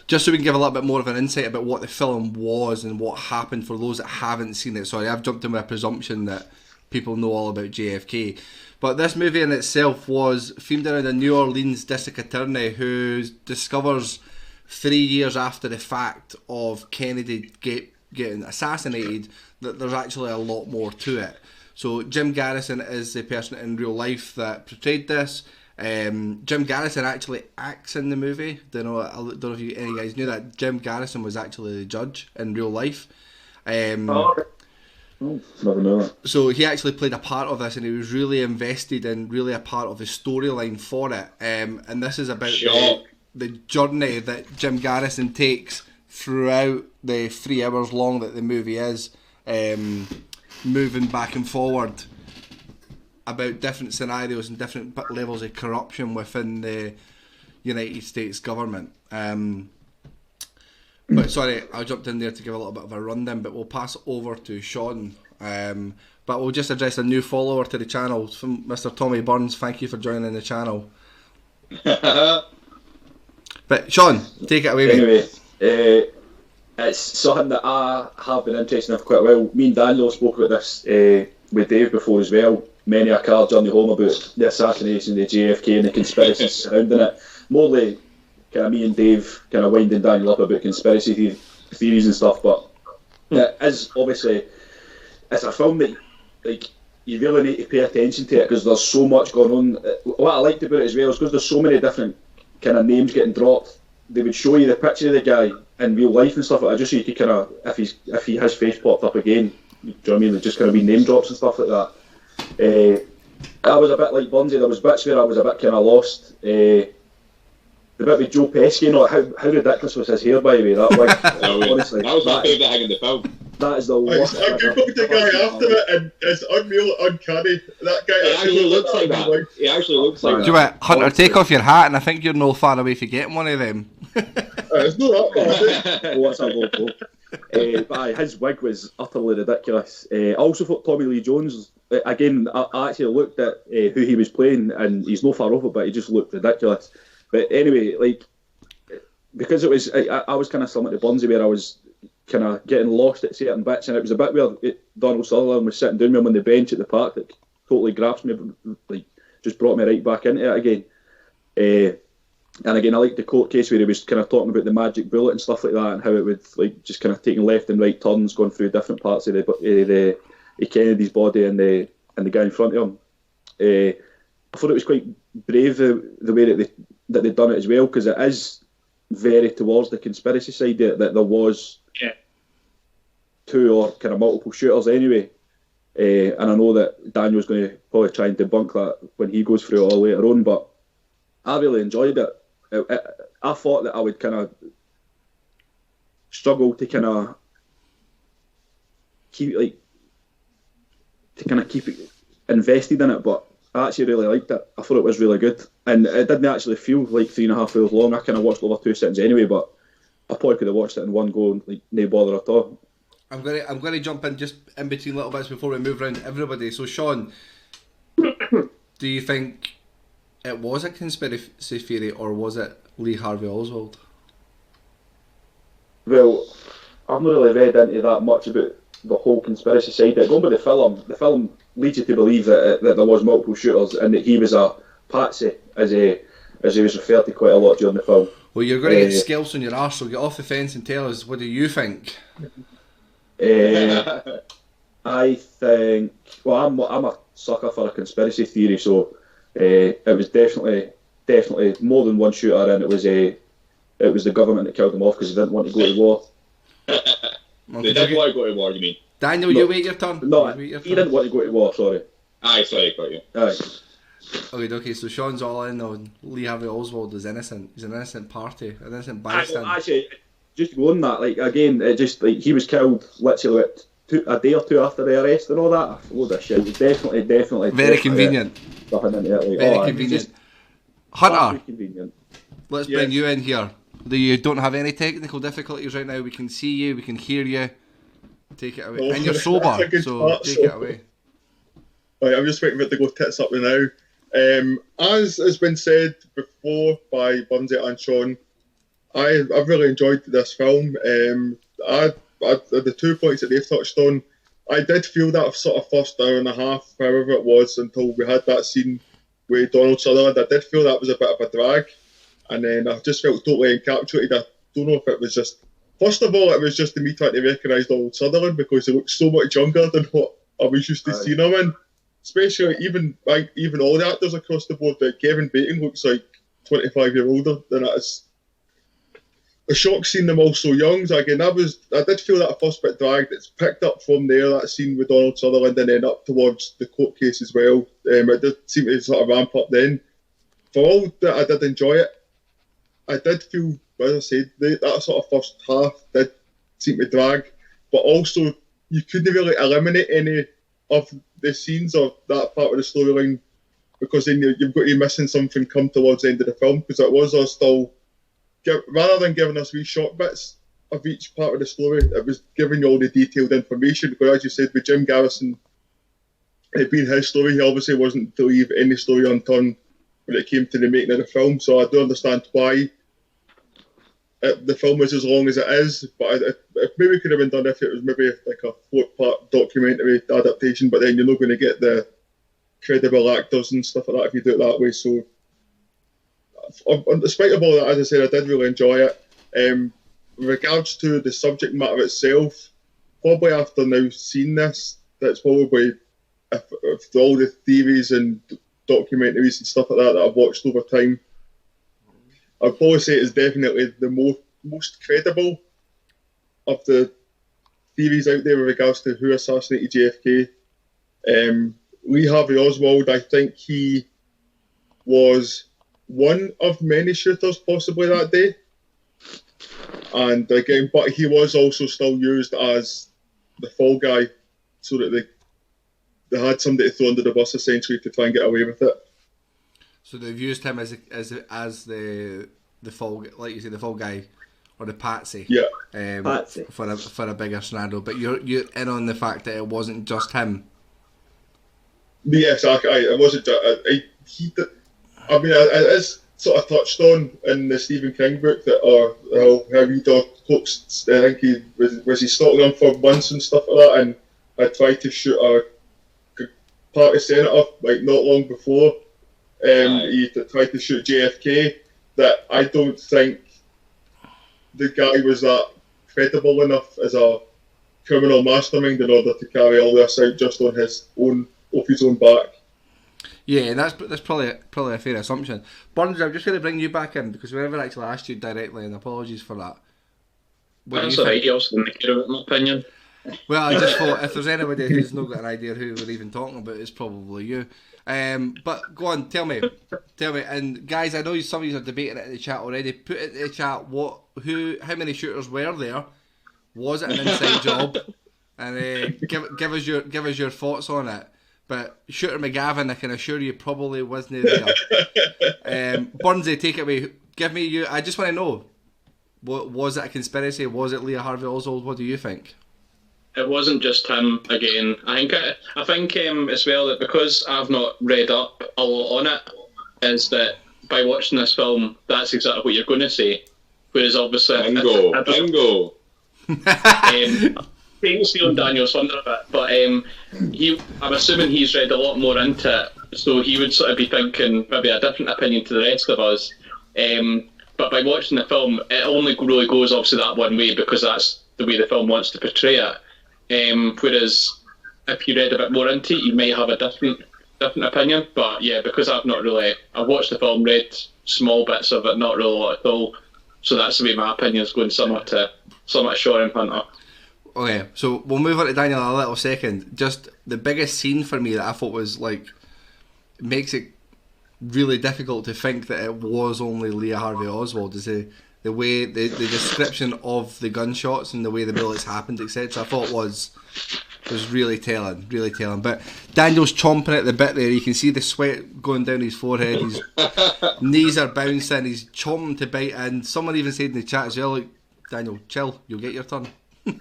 Just so we can give a little bit more of an insight about what the film was and what happened for those that haven't seen it. Sorry, I've jumped in with a presumption that people know all about JFK. But this movie in itself was themed around a New Orleans district attorney who discovers 3 years after the fact of Kennedy getting assassinated that there's actually a lot more to it. So Jim Garrison is the person in real life that portrayed this. Jim Garrison actually acts in the movie. I don't know if any guys knew that. Jim Garrison was actually the judge in real life. Never know that. So he actually played a part of this, and he was really invested and really a part of the storyline for it. And this is about the journey that Jim Garrison takes throughout the 3 hours long that the movie is, moving back and forward about different scenarios and different levels of corruption within the United States government. But sorry, I jumped in there to give a little bit of a rundown, but we'll pass it over to Sean. But we'll just address a new follower to the channel, from Mr. Tommy Burns. Thank you for joining the channel. But Sean, take it away, mate. Anyway, it's something that I have been interested in for quite a while. Me and Daniel spoke about this with Dave before as well. Many a car journey home about the assassination of the JFK and the conspiracies surrounding it. Mostly, kind of me and Dave kind of winding Daniel up about conspiracy theories and stuff. But it is obviously, it's a film that you really need to pay attention to it because there's so much going on. What I liked about it as well is because there's so many different kind of names getting dropped. They would show you the picture of the guy in real life and stuff like that, just so you could kind of, if his face popped up again, do you know what I mean? Like just kind of be name drops and stuff like that. I was a bit like Bundy. There was bits where I was a bit kind of lost. The bit with Joe Pesci, how ridiculous was his hair, by the way? That wig, honestly, that was my favourite thing in the film. That is the worst. I googled the guy after it, and it's unreal, uncanny. That guy actually looks like that. He actually looks like that. Do you know, Hunter, take off your hat, and I think you're no far away from getting one of them. It's not that bad. What's that logo? But his wig was utterly ridiculous. I also thought Tommy Lee Jones, again, I actually looked at who he was playing, and he's no far off it, but he just looked ridiculous. But anyway, like, because it was, I was kind of similar to Bundy, where I was kind of getting lost at certain bits, and it was a bit where Donald Sutherland was sitting down with him on the bench at the park that totally grasped me, like, just brought me right back into it again. And again, I liked the court case where he was kind of talking about the magic bullet and stuff like that, and how it would, like, just kind of taking left and right turns, going through different parts of the Kennedy's body and the guy in front of him. I thought it was quite brave the way that they'd done it as well, because it is very towards the conspiracy side that there was two or kind of multiple shooters anyway. And I know that Daniel's going to probably try and debunk that when he goes through it all later on, but I really enjoyed it. I thought that I would kind of struggle to kind of keep it invested in it, but I actually really liked it. I thought it was really good, and it didn't actually feel like 3.5 hours long. I kind of watched over 2 sittings anyway, but I probably could have watched it in one go and like no bother at all. I'm going to jump in just in between little bits before we move around to everybody. So Sean, do you think it was a conspiracy theory, or was it Lee Harvey Oswald? Well, I've not really read into that much about the whole conspiracy side. Going by the film leads you to believe that there was multiple shooters and that he was a patsy, as he was referred to quite a lot during the film. Well, you're going to get scalps on your arse, so get off the fence and tell us, what do you think? I think, well, I'm a sucker for a conspiracy theory, so it was definitely more than one shooter, and it was the government that killed them off because they didn't want to go to war. They didn't want to go to war, you mean? Daniel, you wait your turn. No, he didn't want to go to war, sorry. Aye, sorry, got you. Aye. Okay, so Sean's all in on Lee Harvey Oswald is innocent. He's an innocent party, an innocent bystander. Actually, just going that, like, again, it just, like, he was killed literally a day or two after the arrest and all that. Load of shit. It was definitely very convenient. Nothing into it, like, very convenient. Hunter, convenient. Let's bring you in here. You don't have any technical difficulties right now. We can see you, we can hear you. Take it away. Oh, and you're sober, so take it away. Right, I'm just waiting for it to go tits up now. As has been said before by Bundy and Sean, I've really enjoyed this film. The 2 points that they've touched on, I did feel that sort of first hour and a half, however it was, until we had that scene with Donald Sutherland. I did feel that was a bit of a drag, and then I just felt totally encapsulated. I don't know if it was just, first of all, it was just me trying to recognise Donald Sutherland because he looks so much younger than what I was used to seeing him in. Especially even all the actors across the board. Like Kevin Bacon looks like 25 years older than that. It's a shock seeing them all so young. So again, I did feel that first bit dragged. It's picked up from there, that scene with Donald Sutherland, and then up towards the court case as well. It did seem to sort of ramp up then. For all that, I did enjoy it. I did feel as I said, that sort of first half did seem to drag, but also you couldn't really eliminate any of the scenes of that part of the storyline, because then you've got you missing something come towards the end of the film, because it was still, rather than giving us wee short bits of each part of the story, it was giving you all the detailed information, because as you said, with Jim Garrison, it being his story, he obviously wasn't to leave any story unturned when it came to the making of the film, so I do understand why the film is as long as it is, but it maybe could have been done if it was maybe like a 4-part documentary adaptation, but then you're not going to get the credible actors and stuff like that if you do it that way. So, despite of all that, as I said, I did really enjoy it. With regards to the subject matter itself, probably after now seeing this, that's probably, if all the theories and documentaries and stuff like that I've watched over time, I'd probably say it's definitely the most credible of the theories out there with regards to who assassinated JFK. Lee Harvey Oswald, I think he was one of many shooters possibly that day. And again, but he was also still used as the fall guy, so that they had somebody to throw under the bus essentially to try and get away with it. So they've used him as the fall, like you say, the fall guy or the patsy. Yeah. Patsy for a bigger scenario. But you're in on the fact that it wasn't just him. Yes, it wasn't. It is sort of touched on in the Stephen King book that how he talks. I think he was stalking him for months and stuff like that, and I tried to shoot a party senator like not long before. He tried to shoot JFK. That I don't think the guy was that credible enough as a criminal mastermind in order to carry all this out just on his own, off his own back. Yeah, that's probably a fair assumption. Burns, I'm just going to bring you back in because we never actually asked you directly, and apologies for that. That's alright, you also didn't care about my opinion. Well, I just thought if there's anybody who's not got an idea who we're even talking about, it's probably you. But go on, tell me, and guys, I know some of you are debating it in the chat already. Put it in the chat how many shooters were there? Was it an inside job? And give us your thoughts on it. But Shooter McGavin, I can assure you, probably wasn't there. Burnsy, take it away. Give me you. I just want to know, was it a conspiracy? Was it Lee Harvey Oswald? What do you think? It wasn't just him again. I think as well that because I've not read up a lot on it, is that by watching this film, that's exactly what you're going to say. Whereas obviously, bingo. Stealing Daniel's thunder a bit, but I'm assuming he's read a lot more into it, so he would sort of be thinking maybe a different opinion to the rest of us. But by watching the film, it only really goes obviously that one way because that's the way the film wants to portray it. Whereas if you read a bit more into it, you may have a different opinion. But yeah, because I've watched the film, read small bits of it, not really a lot at all. So that's the way my opinion is going somewhat to Sean and Hunter. Okay, so we'll move on to Daniel in a little second. Just the biggest scene for me that I thought was makes it really difficult to think that it was only Lee Harvey Oswald is the way the description of the gunshots and the way the bullets happened, etc. I thought was really telling. But Daniel's chomping at the bit there. You can see the sweat going down his forehead. His knees are bouncing. He's chomping to bite. And someone even said in the chat as well, like, Daniel, chill. You'll get your turn. In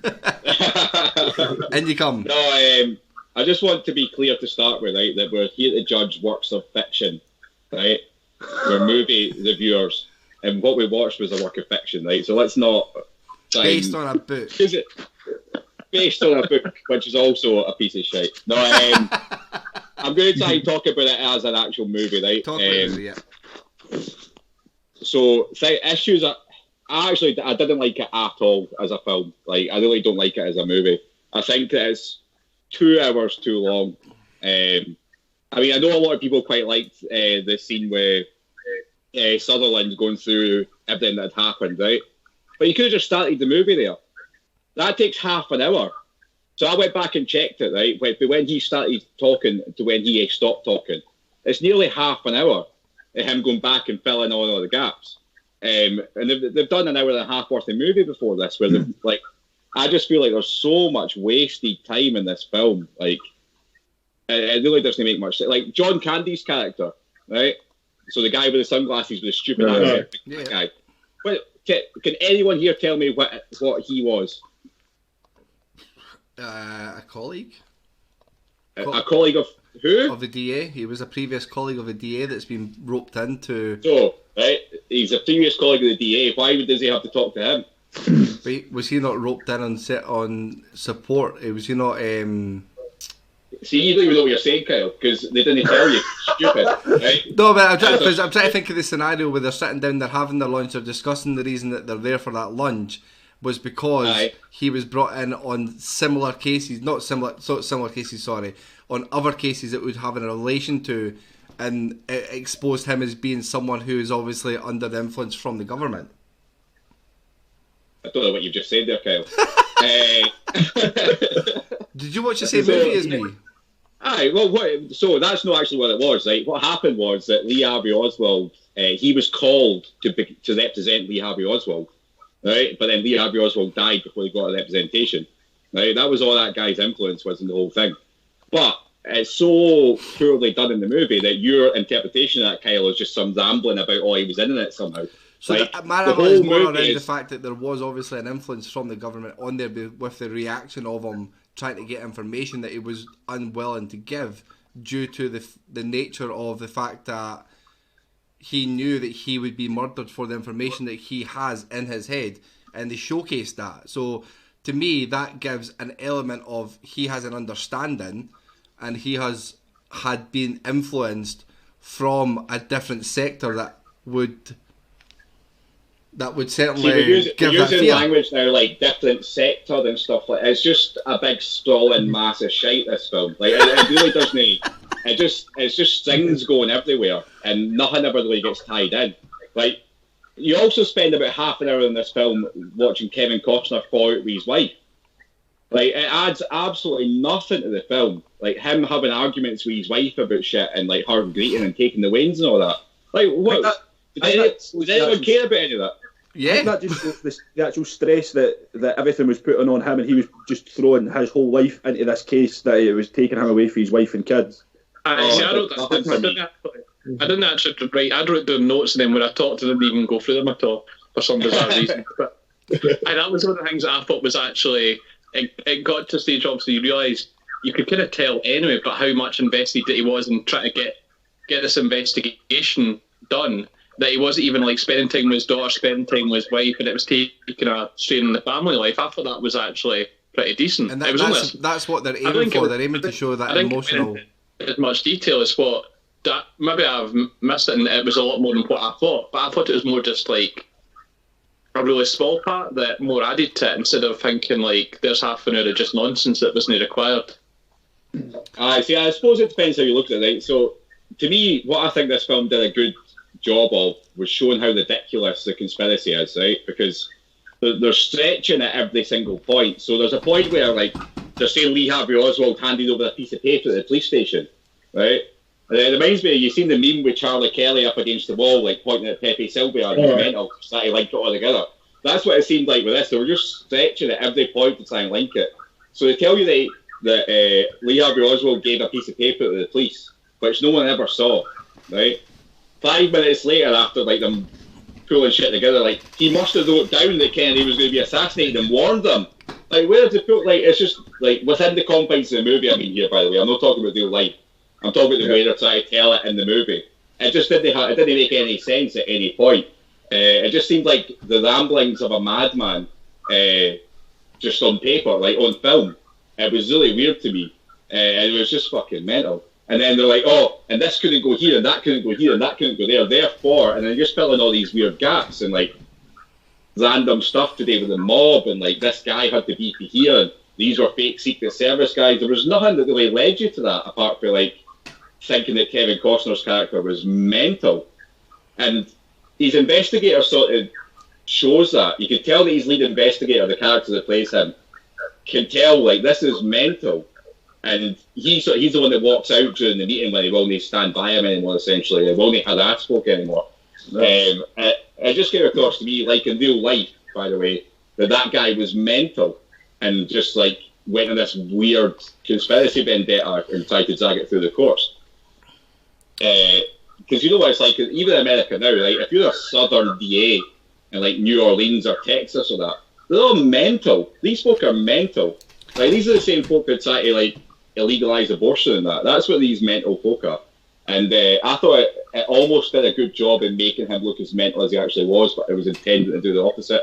you come. No, I just want to be clear to start with, right, that we're here to judge works of fiction, right? We're movie reviewers, and what we watched was a work of fiction, right? So let's not based on a book. Based on a book, which is also a piece of shit. No, I'm going to try and talk about it as an actual movie, right? Talk about it, yeah. So issues are. I didn't like it at all as a film. Like, I really don't like it as a movie. I think that it's 2 hours too long. I mean, I know a lot of people quite liked the scene where Sutherland's going through everything that had happened, right? But you could have just started the movie there. That takes half an hour. So I went back and checked it, right? When he started talking to when he stopped talking, it's nearly half an hour of him going back and filling all the gaps. And they've done an hour and a half worth of movie before this, where they've, like, I just feel like there's so much wasted time in this film. Like, it really doesn't make much sense. Like, John Candy's character, right? So the guy with the sunglasses with the stupid accent, that guy. But can anyone here tell me what he was? A colleague? A colleague of who? Of the DA. He was a previous colleague of the DA that's been roped into... So, right, he's a previous colleague of the DA. Why does he have to talk to him? But was he not roped in on support? Was he not... See, you don't even know what you're saying, Kyle, because they didn't tell you. Stupid, right? No, but I'm trying to think of the scenario where they're sitting down, they're having their lunch, they're discussing the reason that they're there for that lunch was because he was brought in on similar cases, on other cases that would have a relation to, and it exposed him as being someone who is obviously under the influence from the government. I don't know what you've just said there, Kyle. Did you watch the same movie as me? Aye, well, so that's not actually what it was, right? What happened was that Lee Harvey Oswald, he was called to represent Lee Harvey Oswald, right? But then Lee Harvey Oswald died before he got a representation, right? That was all that guy's influence was in the whole thing. But it's so poorly done in the movie that your interpretation of that, Kyle, is just some rambling about, he was in it somehow. So like, my argument is more around the fact that there was obviously an influence from the government on there with the reaction of him trying to get information that he was unwilling to give due to the nature of the fact that he knew that he would be murdered for the information that he has in his head, and they showcased that. So to me, that gives an element of he has an understanding and he has had been influenced from a different sector that would certainly give that fear. Language now like different sector and stuff like it's just a big sprawling mass of shite. This film, like it really doesn't. It's just things going everywhere and nothing ever really gets tied in. Like you also spend about half an hour in this film watching Kevin Costner fall out with his wife. Like it adds absolutely nothing to the film. Like him having arguments with his wife about shit and like her greeting and taking the wains and all that. Like what? Does anyone care about any of that? Yeah, that just shows the actual stress that everything was putting on him, and he was just throwing his whole life into this case that it was taking him away from his wife and kids. I didn't actually write. I wrote down notes, and then when I talked, I didn't even go through them at all for some bizarre reason. But and that was one of the things that I thought was actually it got to a stage. Obviously, you realise you could kind of tell anyway, but how much invested that he was in trying to get this investigation done. That he wasn't even like spending time with his daughter, spending time with his wife, and it was taking a strain in the family life. I thought that was actually pretty decent. And that's what they're aiming for. They're aiming to show that emotional. As much detail as what that maybe I've missed it, and it was a lot more than what I thought. But I thought it was more just like a really small part that more added to it instead of thinking like there's half an hour of just nonsense that wasn't required. I suppose it depends how you look at it. Right? So to me, what I think this film did a good job of was showing how ridiculous the conspiracy is, right? Because they're stretching at every single point. So there's a point where, like, they're saying Lee Harvey Oswald handed over a piece of paper at the police station, right? And it reminds me, you've seen the meme with Charlie Kelly up against the wall, like, pointing at Pepe Sylvia and mental, that he linked it all together. That's what it seemed like with this. They were just stretching at every point to try and link it. So they tell you that Lee Harvey Oswald gave a piece of paper to the police, which no one ever saw, right? 5 minutes later, after like them pulling shit together, like he must have wrote down that Kennedy was going to be assassinated and warned them. Like where did it put? Like it's just like within the confines of the movie. I mean, here by the way, I'm not talking about real life. I'm talking about the way they're trying to tell it in the movie. It just didn't make any sense at any point. It just seemed like the ramblings of a madman, just on paper, like on film. It was really weird to me, and it was just fucking mental. And then they're like, and this couldn't go here, and that couldn't go here, and that couldn't go there, therefore, and then you're filling all these weird gaps and like random stuff today with the mob, and like this guy had to be here, and these were fake Secret Service guys. There was nothing that really led you to that apart from like thinking that Kevin Costner's character was mental. And his investigator sort of shows that. You can tell that his lead investigator, the character that plays him, can tell like this is mental. And he's the one that walks out during the meeting when he won't stand by him anymore, essentially. He won't harass folk anymore. Nice. It just came across to me, like in real life, by the way, that guy was mental and just like went on this weird conspiracy vendetta and tried to drag it through the courts. Because you know what it's like, even in America now, like if you're a Southern DA in like New Orleans or Texas or that, they're all mental. These folk are mental. Like these are the same folk that try to like illegalize abortion and that. That's what these mental folk are. And I thought it almost did a good job in making him look as mental as he actually was, but it was intended to do the opposite.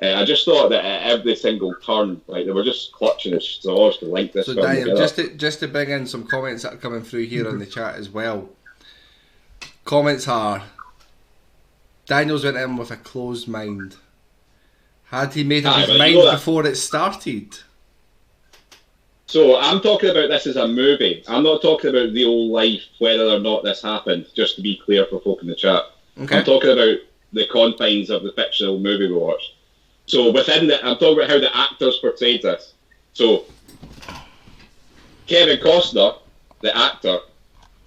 I just thought that at every single turn, like they were just clutching at straws to link this. So Daniel, just to bring in some comments that are coming through here on the chat as well. Comments are: Daniels went in with a closed mind. Had he made up his mind before it started? So I'm talking about this as a movie. I'm not talking about real life, whether or not this happened, just to be clear for folk in the chat. Okay. I'm talking about the confines of the fictional movie we watched. So within that, I'm talking about how the actors portrayed this. So Kevin Costner, the actor,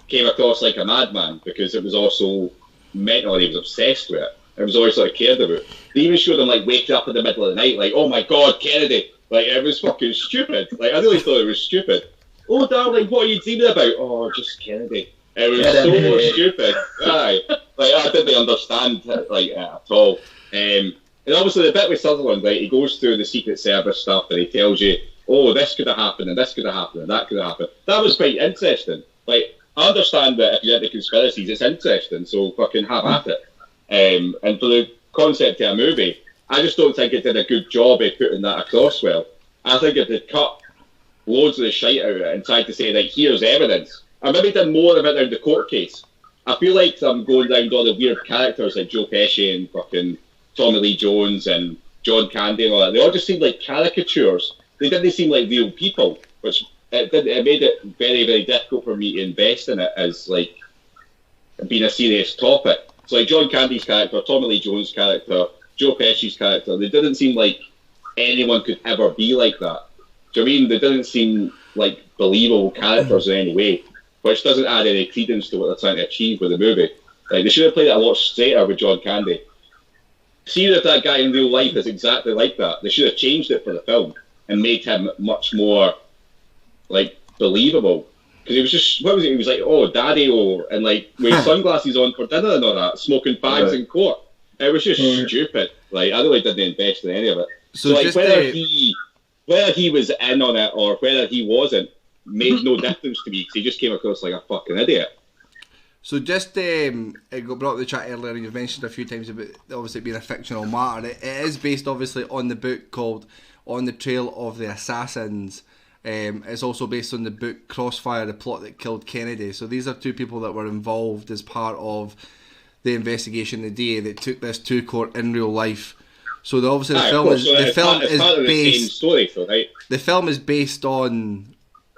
came across like a madman because it was also mental and he was obsessed with it. It was always sort of cared about. They even showed him like waking up in the middle of the night, like, oh my God, Kennedy. Like, it was fucking stupid. Like, I really thought it was stupid. Oh, darling, what are you dreaming about? Oh, just Kennedy. It was so stupid. Aye. Like, I didn't understand like at all. And obviously the bit with Sutherland, like, he goes through the Secret Service stuff and he tells you, oh, this could have happened and this could have happened and that could have happened. That was quite interesting. Like, I understand that if you're into conspiracies, it's interesting, so fucking have at it. And for the concept of a movie, I just don't think it did a good job of putting that across well. I think if it cut loads of the shite out of it and tried to say, like, here's evidence, I maybe did more of it around the court case. I feel like I'm going down all the weird characters like Joe Pesci and fucking Tommy Lee Jones and John Candy and all that. They all just seemed like caricatures. They didn't seem like real people, which it made it very, very difficult for me to invest in it as, like, being a serious topic. So, like, John Candy's character, Tommy Lee Jones' character, Joe Pesci's character, they didn't seem like anyone could ever be like that. Do you know what I mean? They didn't seem like believable characters in any way, which doesn't add any credence to what they're trying to achieve with the movie. Like, they should have played it a lot straighter with John Candy. See if that guy in real life is exactly like that. They should have changed it for the film and made him much more, like, believable. Because he was just, what was it? He was like, oh, daddy, oh, and like, with sunglasses on for dinner and all that, smoking bags in court. It was just stupid. Like, I really didn't invest in any of it. So like, whether he was in on it or whether he wasn't made no difference to me because he just came across like a fucking idiot. So just, it got brought up in the chat earlier and you've mentioned a few times about obviously being a fictional matter. It is based obviously on the book called On the Trail of the Assassins. It's also based on the book Crossfire, the Plot That Killed Kennedy. So these are two people that were involved as part of the investigation the DA that took this to court in real life. So the film is based on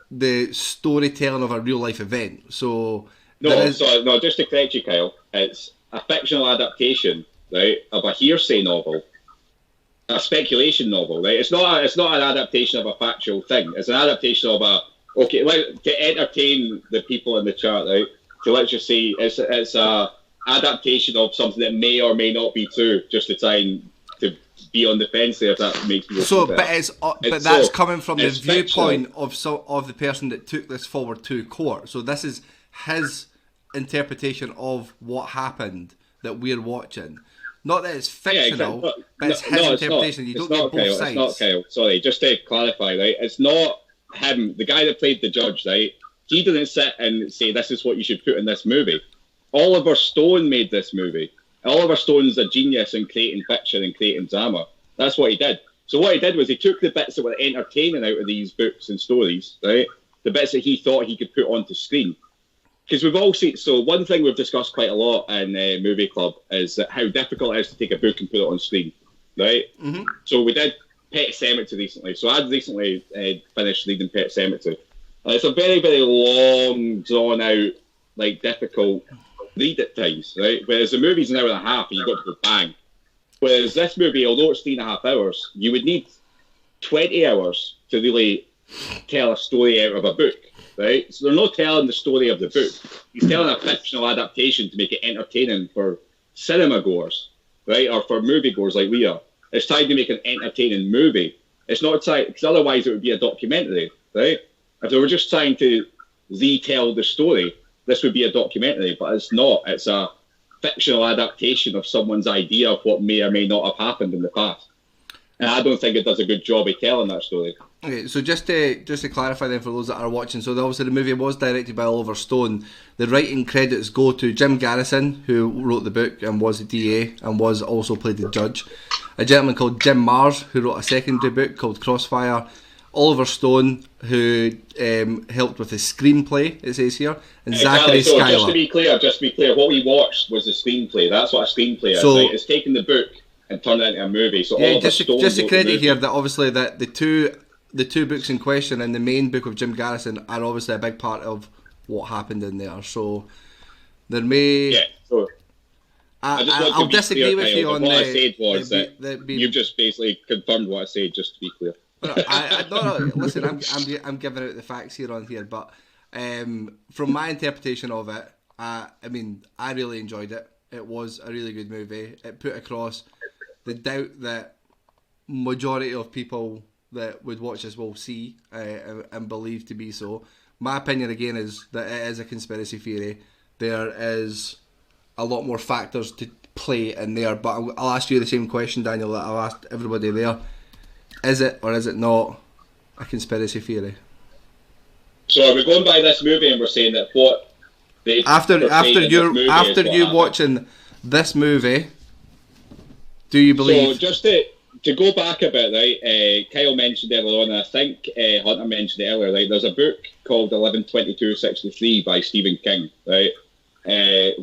the storytelling of a real life event. So just to correct you, Kyle, it's a fictional adaptation, right, of a hearsay novel, a speculation novel, right? It's not an adaptation of a factual thing. It's an adaptation of to entertain the people in the chat, right? So let's just say it's a adaptation of something that may or may not be true, just to try and to be on the fence there, if that makes me so. But that's coming from the viewpoint of the person that took this forward to court. So this is his interpretation of what happened that we're watching. Not that it's fictional, but it's his interpretation. You don't get both sides. It's not Kyle. Sorry, just to clarify, right? It's not him, the guy that played the judge, right? He didn't sit and say, this is what you should put in this movie. Oliver Stone made this movie. Oliver Stone's a genius in creating fiction and creating drama. That's what he did. So what he did was he took the bits that were entertaining out of these books and stories, right? The bits that he thought he could put onto screen. Because we've all seen, so one thing we've discussed quite a lot in Movie Club is how difficult it is to take a book and put it on screen, right? Mm-hmm. So we did Pet Sematary recently. So I'd recently finished reading Pet Sematary. And it's a very, very long, drawn out, like, difficult read at times, right? Whereas the movie's an hour and a half and you've got to go bang. Whereas this movie, although it's 3.5 hours, you would need 20 hours to really tell a story out of a book, right? So they're not telling the story of the book. He's telling a fictional adaptation to make it entertaining for cinema goers. right, or for moviegoers like we are. It's trying to make an entertaining movie. It's not trying, because otherwise it would be a documentary, right? If they were just trying to retell the story, this would be a documentary, but it's not. It's a fictional adaptation of someone's idea of what may or may not have happened in the past. And I don't think it does a good job of telling that story. Okay, so just to clarify then for those that are watching, so obviously the movie was directed by Oliver Stone. The writing credits go to Jim Garrison, who wrote the book and was a DA and was also played the judge. A gentleman called Jim Mars, who wrote a secondary book called Crossfire. Oliver Stone, who helped with the screenplay, it says here, and exactly. Zachary Schuyler. Just to be clear, what we watched was the screenplay. That's what a screenplay is. Right? It's taking the book and turned it into a movie. So yeah, just to credit here that obviously that the two books in question and the main book of Jim Garrison are obviously a big part of what happened in there. So there may. Yeah. So I'll disagree with you on what I said was that you've just basically confirmed what I said. Just to be clear. No, listen, I'm giving out the facts here on here, but from my interpretation of it, I mean, I really enjoyed it. It was a really good movie. It put across the doubt that majority of people that would watch this will see and believe to be so. My opinion again is that it is a conspiracy theory. There is a lot more factors to play in there, but I'll ask you the same question, Daniel, that I've asked everybody there. Is it or is it not a conspiracy theory? So are we going by this movie and we're saying that what they after you watching this movie, do you believe? So just to go back a bit, right? Kyle mentioned earlier on, and I think Hunter mentioned it earlier. Right, there's a book called 11/22/63 by Stephen King, right?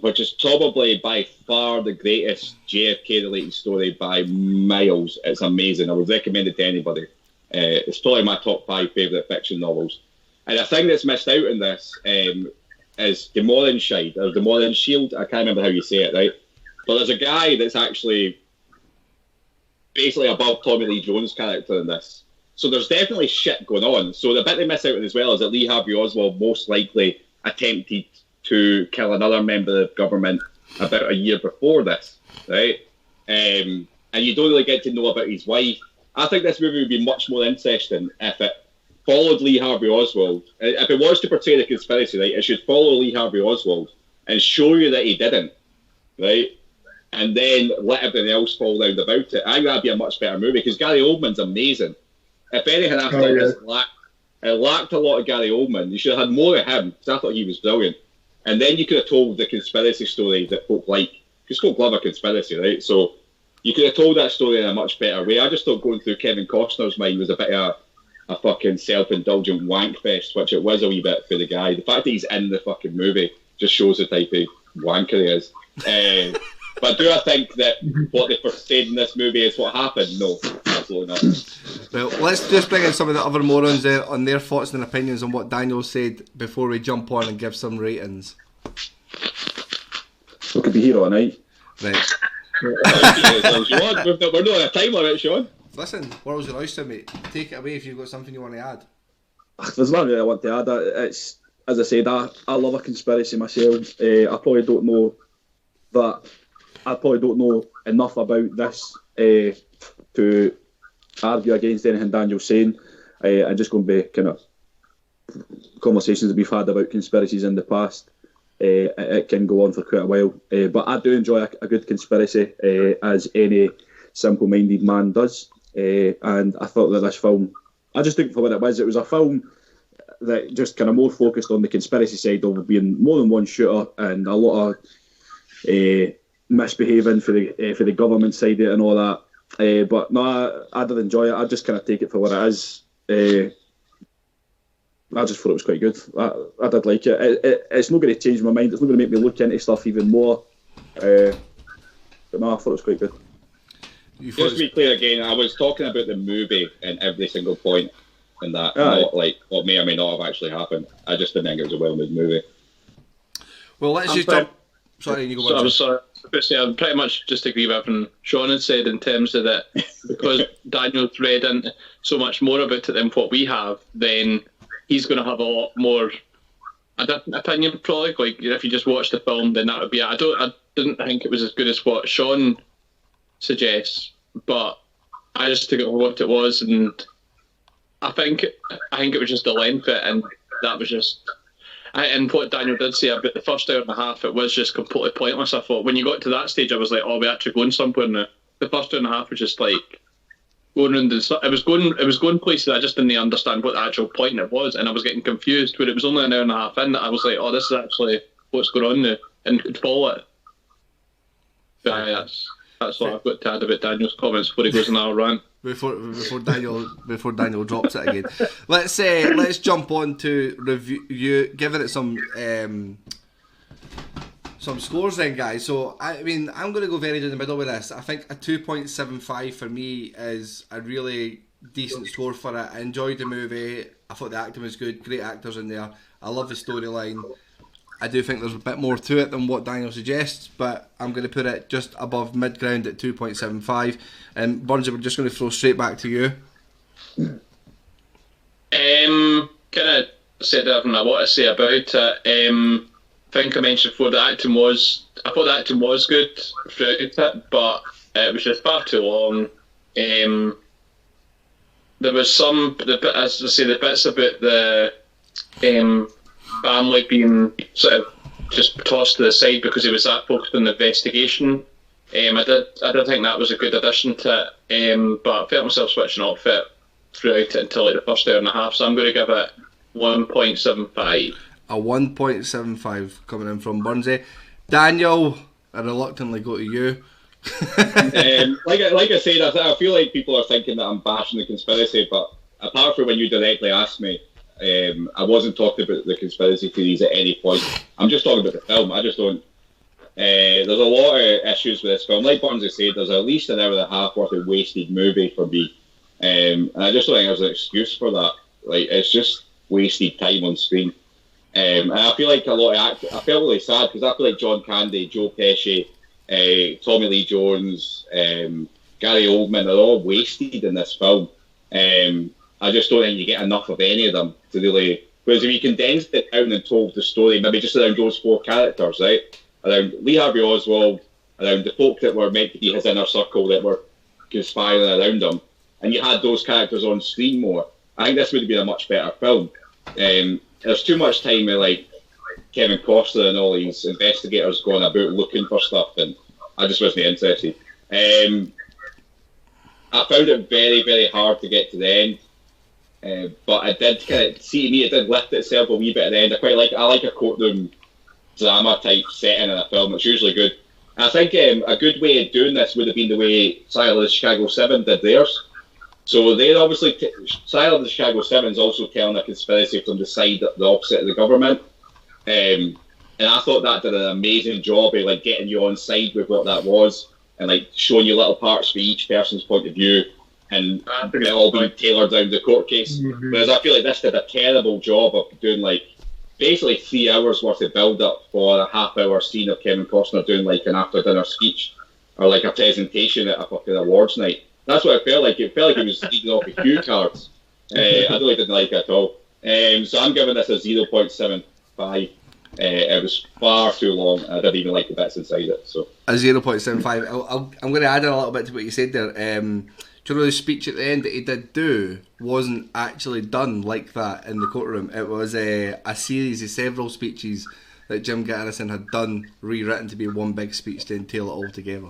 Which is probably by far the greatest JFK related story by miles. It's amazing. I would recommend it to anybody. It's probably my top 5 favourite fiction novels. And the thing that's missed out in this is the Morons Shield, or the Morons Shield. I can't remember how you say it, right? But there's a guy that's actually basically above Tommy Lee Jones' character in this. So there's definitely shit going on. So the bit they miss out on as well is that Lee Harvey Oswald most likely attempted to kill another member of government about a year before this, right? And you don't really get to know about his wife. I think this movie would be much more interesting if it followed Lee Harvey Oswald. If it was to portray the conspiracy, right, it should follow Lee Harvey Oswald and show you that he didn't, right? And then let everything else fall down about it. I think that'd be a much better movie because Gary Oldman's amazing. If anything, I thought it lacked a lot of Gary Oldman. You should have had more of him because I thought he was brilliant. And then you could have told the conspiracy story that folk like, because folk love a conspiracy, right? So you could have told that story in a much better way. I just thought going through Kevin Costner's mind was a bit of a fucking self-indulgent wank fest, which it was a wee bit for the guy. The fact that he's in the fucking movie just shows the type of wanker he is. But do I think that what they portrayed in this movie is what happened? No, absolutely not. Well, let's just bring in some of the other morons there on their thoughts and opinions on what Daniel said before we jump on and give some ratings. We could be here all night. Right. We're not on a time limit, Sean. Listen, world's your oyster, mate. Take it away if you've got something you want to add. There's nothing really I want to add. It's, as I said, I love a conspiracy myself. I probably don't know enough about this to argue against anything Daniel's saying. I'm just going to be kind of conversations that we've had about conspiracies in the past. It can go on for quite a while, but I do enjoy a good conspiracy, as any simple-minded man does. And I thought that this film, I just think for what it was a film that just kind of more focused on the conspiracy side of being more than one shooter and a lot of misbehaving for the government side of it and all that. But no, I did enjoy it. I just kind of take it for what it is. I just thought it was quite good. I did like it. It's not going to change my mind. It's not going to make me look into stuff even more. But no, I thought it was quite good. Just to be clear again, I was talking about the movie and every single point in that, not like what may or may not have actually happened. I just didn't think it was a well-made movie. Well, let's just jump. Sorry, you go on. Sorry. I pretty much just agree with everything Sean had said in terms of that, because Daniel's read into so much more about it than what we have, then he's going to have a lot more opinion probably. Like if you just watch the film, then that would be. I didn't think it was as good as what Sean suggests, but I just took it for what it was, and I think it was just the length of it, and that was just. And what Daniel did say about the first hour and a half, it was just completely pointless. I thought when you got to that stage, I was like, "Oh, we're actually going somewhere now." The first hour and a half was just like going around. It was going places I just didn't understand what the actual point it was, and I was getting confused. But it was only an hour and a half in that I was like, "Oh, this is actually what's going on now," and could follow it. But that's what I've got to add about Daniel's comments before he goes on our rant. Before Daniel drops it again, let's jump on to review, giving it some scores then, guys. So I mean, I'm going to go very in the middle with this. I think a 2.75 for me is a really decent score for it. I enjoyed the movie. I thought the acting was good. Great actors in there. I love the storyline. I do think there's a bit more to it than what Daniel suggests, but I'm going to put it just above mid-ground at 2.75. And Burnsy, we're just going to throw straight back to you. Kind of said everything I want to say about it. I think I mentioned before I thought the acting was good throughout it, but it was just far too long. There was as I say, the bits about the family being sort of just tossed to the side because he was that focused on the investigation. I did think that was a good addition to it, but I felt myself switching off it throughout it until like the first hour and a half, so I'm going to give it 1.75. A 1.75 coming in from Burnsy. Daniel, I reluctantly go to you. Like I said, I feel like people are thinking that I'm bashing the conspiracy, but apart from when you directly asked me, I wasn't talking about the conspiracy theories at any point. I'm just talking about the film. I just don't. There's a lot of issues with this film. Like Burnsy said, there's at least an hour and a half worth of wasted movie for me, and I just don't think there's an excuse for that. Like, it's just wasted time on screen. And I feel like a lot of actors. I felt really sad because I feel like John Candy, Joe Pesci, Tommy Lee Jones, Gary Oldman are all wasted in this film. I just don't think you get enough of any of them to really. Whereas if you condensed it down and told the story, maybe just around those four characters, right? Around Lee Harvey Oswald, around the folk that were meant to be his inner circle that were conspiring around him, and you had those characters on screen more, I think this would have been a much better film. There's too much time with like Kevin Costner and all these investigators going about looking for stuff, and I just wasn't interested. I found it very, very hard to get to the end. But it did kind of, see to me, it did lift itself a wee bit at the end. I like a courtroom drama type setting in a film. It's usually good. And I think a good way of doing this would have been the way Trial of the Chicago 7 did theirs. So they're obviously, Trial of the Chicago 7 is also telling a conspiracy from the side, the opposite of the government. And I thought that did an amazing job of like getting you on side with what that was and like showing you little parts for each person's point of view. And it all being tailored down the court case. Mm-hmm. Whereas I feel like this did a terrible job of doing like basically 3 hours worth of build up for a half-hour scene of Kevin Costner doing like an after-dinner speech or like a presentation at a fucking awards night. That's what it felt like. It felt like he was eating off the cue cards. I really didn't like it at all. So I'm giving this a 0.75. It was far too long. I didn't even like the bits inside it. So a 0.75. I'm going to add in a little bit to what you said there. Do you know the speech at the end that he did do wasn't actually done like that in the courtroom? It was a series of several speeches that Jim Garrison had done, rewritten to be one big speech to entail it all together.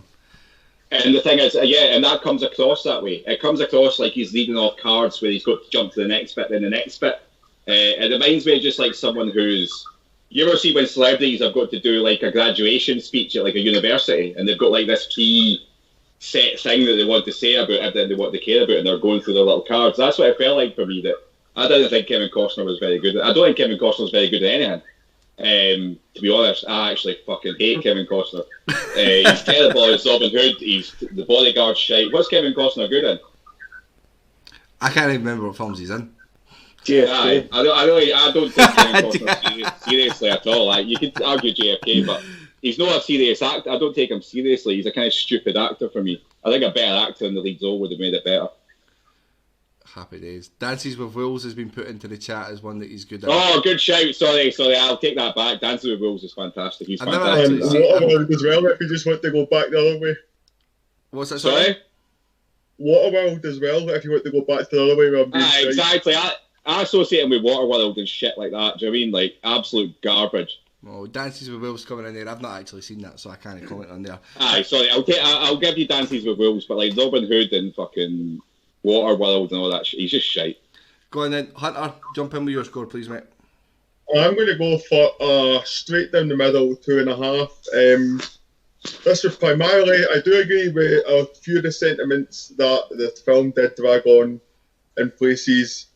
And the thing is, and that comes across that way. It comes across like he's reading off cards where he's got to jump to the next bit, then the next bit. It reminds me of just like someone who's... You ever see when celebrities have got to do like a graduation speech at like a university and they've got like this key set thing that they want to say about everything they want to care about and they're going through their little cards. That's what it felt like for me. That I didn't think Kevin Costner was very good. I don't think Kevin Costner was very good at anything. To be honest, I actually fucking hate Kevin Costner. He's terrible as Robin Hood. He's the bodyguard shite. What's Kevin Costner good in? I can't even remember what films he's in. JFK. I don't take Kevin Costner seriously at all. You could argue JFK, but he's not a serious actor. I don't take him seriously. He's a kind of stupid actor for me. I think a better actor in the lead role would have made it better. Happy days. Dances with Wolves has been put into the chat as one that he's good at. Oh, good shout. Sorry. I'll take that back. Dances with Wolves is fantastic. He's fantastic. As well, if you just want to go back the other way. What's that? Sorry? Waterworld as well, if you want to go back to the other way around. Exactly. I associate him with Waterworld and shit like that. Do you know what I mean? Like, absolute garbage. Oh, Dances with Wolves coming in there. I've not actually seen that, so I can't comment on there. Sorry. I'll give you Dances with Wolves, but like Robin Hood and fucking Waterworld and all that shit, he's just shite. Go on then. Hunter, jump in with your score, please, mate. I'm going to go for straight down the middle, 2.5. This was primarily, I do agree with a few of the sentiments that the film did drag on in places.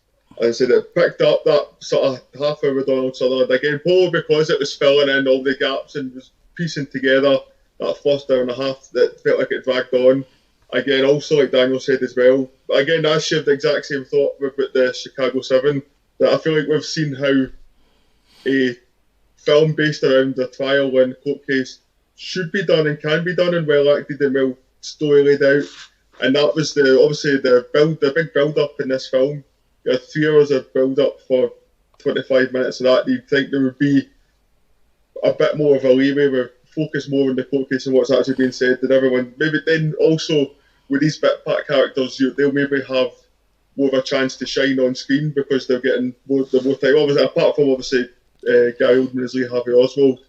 As I said, it picked up that sort of half hour with Donald Sutherland again, probably because it was filling in all the gaps and was piecing together that first hour and a half that felt like it dragged on. Again, also like Daniel said as well. Again, I shared the exact same thought about the Chicago 7, that I feel like we've seen how a film based around a trial and court case should be done and can be done and well acted and well story laid out. And that was the big build up in this film. You had 3 hours of build up for 25 minutes of that. You'd think there would be a bit more of a leeway with focus more on the court case and what's actually being said than everyone. Maybe then also with these bit part characters, they'll maybe have more of a chance to shine on screen because they're getting more time. Obviously, apart from Gary Oldman as Lee Harvey Oswald,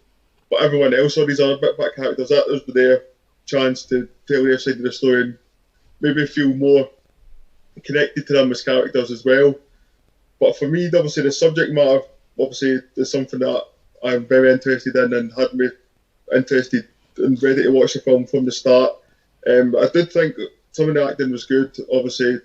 but everyone else, all these other bit part characters, that was their chance to tell their side of the story and maybe feel more connected to them as characters as well. But for me, obviously, the subject matter is something that I'm very interested in and had me interested and ready to watch the film from the start. I did think some of the acting was good, obviously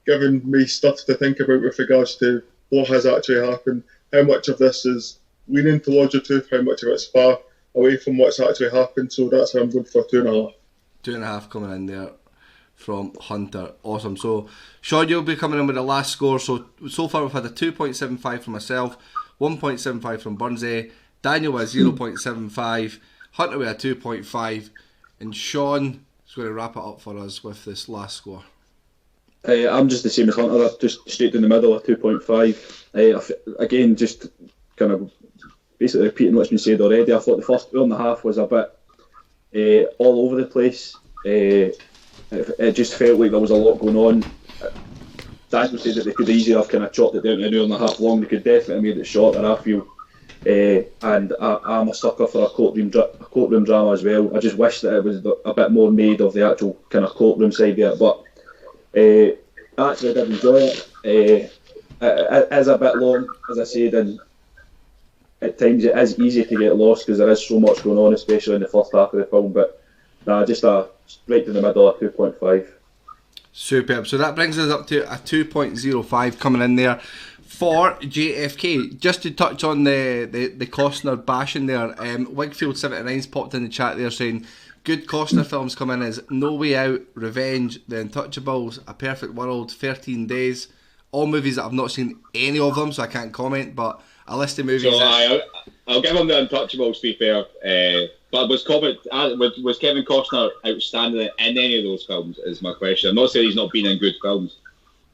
giving me stuff to think about with regards to what has actually happened, how much of this is leaning towards the truth, how much of it's far away from what's actually happened. So that's how I'm going for 2.5. 2.5 coming in there from Hunter. Awesome. So Sean, you'll be coming in with the last score. So far we've had a 2.75 from myself, 1.75 from Burnsy, Daniel with a 0.75, Hunter with a 2.5, and Sean is going to wrap it up for us with this last score. I'm just the same as Hunter, just straight in the middle, a 2.5. Again, just kind of basically repeating what's been said already. I thought the first hour and a half was a bit all over the place. It just felt like there was a lot going on. Daniel said that they could easily have kind of chopped it down to an hour and a half long. They could definitely have made it shorter, I feel. And I'm a sucker for a courtroom drama as well. I just wish that it was a bit more made of the actual kind of courtroom side of it. But actually, I did enjoy it. It is a bit long, as I said, and at times it is easy to get lost because there is so much going on, especially in the first half of the film. But just right in the middle, a 2.5. Superb. So that brings us up to a 2.05 coming in there for JFK. Just to touch on the Costner bashing there, Wigfield79's popped in the chat there saying, good Costner films come in as No Way Out, Revenge, The Untouchables, A Perfect World, 13 Days. All movies that I've not seen any of them, so I can't comment, but a list of movies. So I'll give him The Untouchables, to be fair. But was Kevin Costner outstanding in any of those films, is my question. I'm not saying he's not been in good films.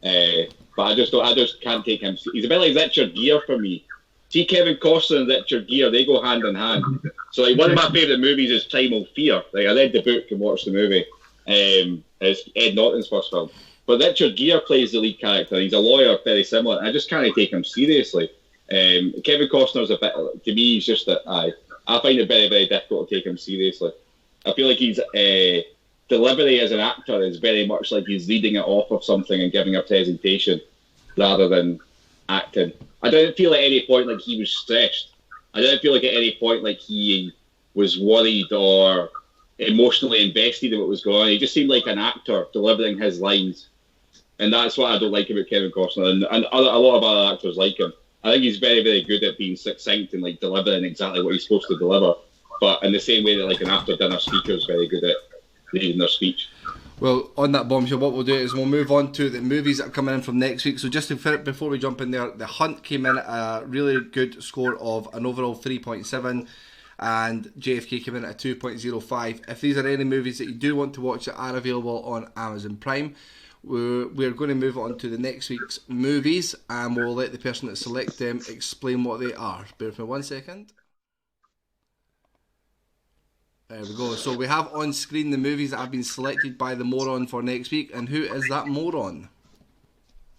But I just can't take him. He's a bit like Richard Gere for me. See, Kevin Costner and Richard Gere, they go hand in hand. So like one of my favourite movies is Primal Fear. Like I read the book and watched the movie. It's Ed Norton's first film. But Richard Gere plays the lead character. He's a lawyer, very similar. I just can't take him seriously. Kevin Costner's a bit, to me, he's just I find it very, very difficult to take him seriously. I feel like he's delivery as an actor is very much like he's reading it off of something and giving a presentation rather than acting. I don't feel at any point like he was stressed. I don't feel like at any point like he was worried or emotionally invested in what was going on. He just seemed like an actor delivering his lines. And that's what I don't like about Kevin Costner and a lot of other actors like him. I think he's very, very good at being succinct and like delivering exactly what he's supposed to deliver. But in the same way that like an after-dinner speaker is very good at reading their speech. Well, on that bombshell, what we'll do is we'll move on to the movies that are coming in from next week. So just before we jump in there, The Hunt came in at a really good score of an overall 3.7 and JFK came in at a 2.05. If these are any movies that you do want to watch that are available on Amazon Prime, we're going to move on to the next week's movies and we'll let the person that select them explain what they are. Bear with me 1 second. There we go. So we have on screen the movies that have been selected by the moron for next week. And who is that moron?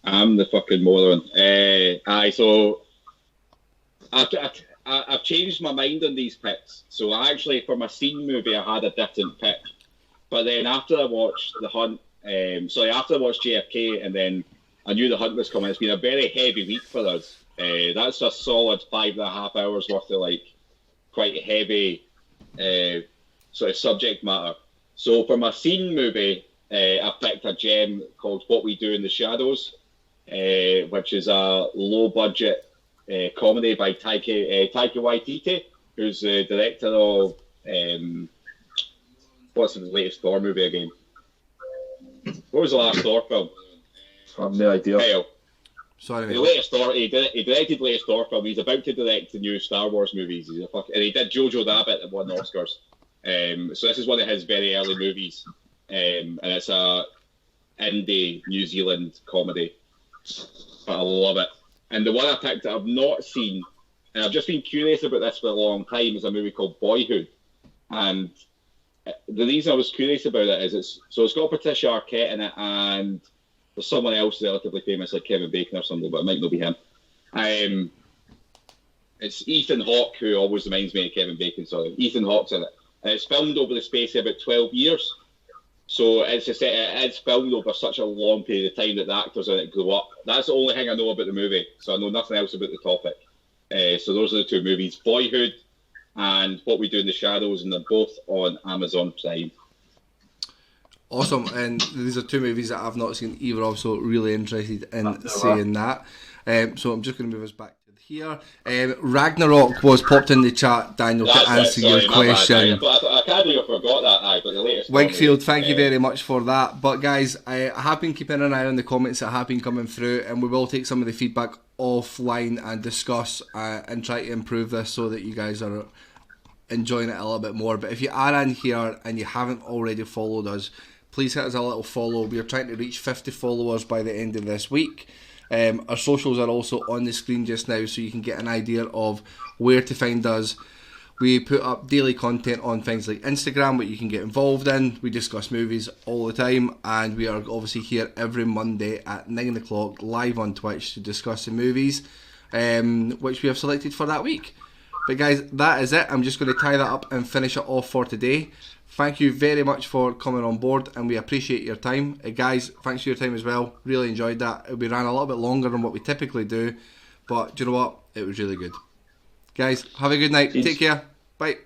I'm the fucking moron. So I've changed my mind on these picks. So actually, for my scene movie, I had a different pick. But then after I watched The Hunt, after I watched JFK, and then I knew The Hunt was coming, it's been a very heavy week for us. That's a solid 5.5 hours worth of like quite heavy sort of subject matter. So for my scene movie, I picked a gem called What We Do in the Shadows, which is a low budget comedy by Taika Waititi, who's the director of what's his latest Thor movie again? What was the last Thor film? I have no idea. Hell. Sorry, the latest Thor. He directed the latest Thor film. He's about to direct the new Star Wars movies. And he did Jojo Rabbit that won Oscars. So this is one of his very early movies, and it's a indie New Zealand comedy. But I love it. And the one I picked that I've not seen, and I've just been curious about this for a long time, is a movie called Boyhood. And the reason I was curious about it is it's got Patricia Arquette in it, and there's someone else relatively famous like Kevin Bacon or something, but it might not be him. It's Ethan Hawke, who always reminds me of Kevin Bacon, sorry. Ethan Hawke's in it. And it's filmed over the space of about 12 years. So it's filmed over such a long period of time that the actors in it grew up. That's the only thing I know about the movie, so I know nothing else about the topic. So those are the two movies, Boyhood and What We Do in the Shadows, and they're both on Amazon Prime. Awesome, and these are two movies that I've not seen either of, so really interested in seeing that. So I'm just going to move us back to here. Ragnarok was popped in the chat, Daniel, to answer your question. I can't believe I forgot that, but the latest Wakefield, thank you very much for that. But guys, I have been keeping an eye on the comments that have been coming through, and we will take some of the feedback offline and discuss and try to improve this so that you guys are enjoying it a little bit more. But if you are in here and you haven't already followed us, please hit us a little follow. We are trying to reach 50 followers by the end of this week. Our socials are also on the screen just now, so you can get an idea of where to find us. We put up daily content on things like Instagram, what you can get involved in. We discuss movies all the time, and we are obviously here every Monday at 9 o'clock live on Twitch to discuss the movies, which we have selected for that week. But guys, that is it. I'm just going to tie that up and finish it off for today. Thank you very much for coming on board, and we appreciate your time. Guys, thanks for your time as well. Really enjoyed that. We ran a little bit longer than what we typically do, but do you know what? It was really good. Guys, have a good night. Take care. Bye.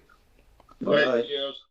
Bye. Cheers.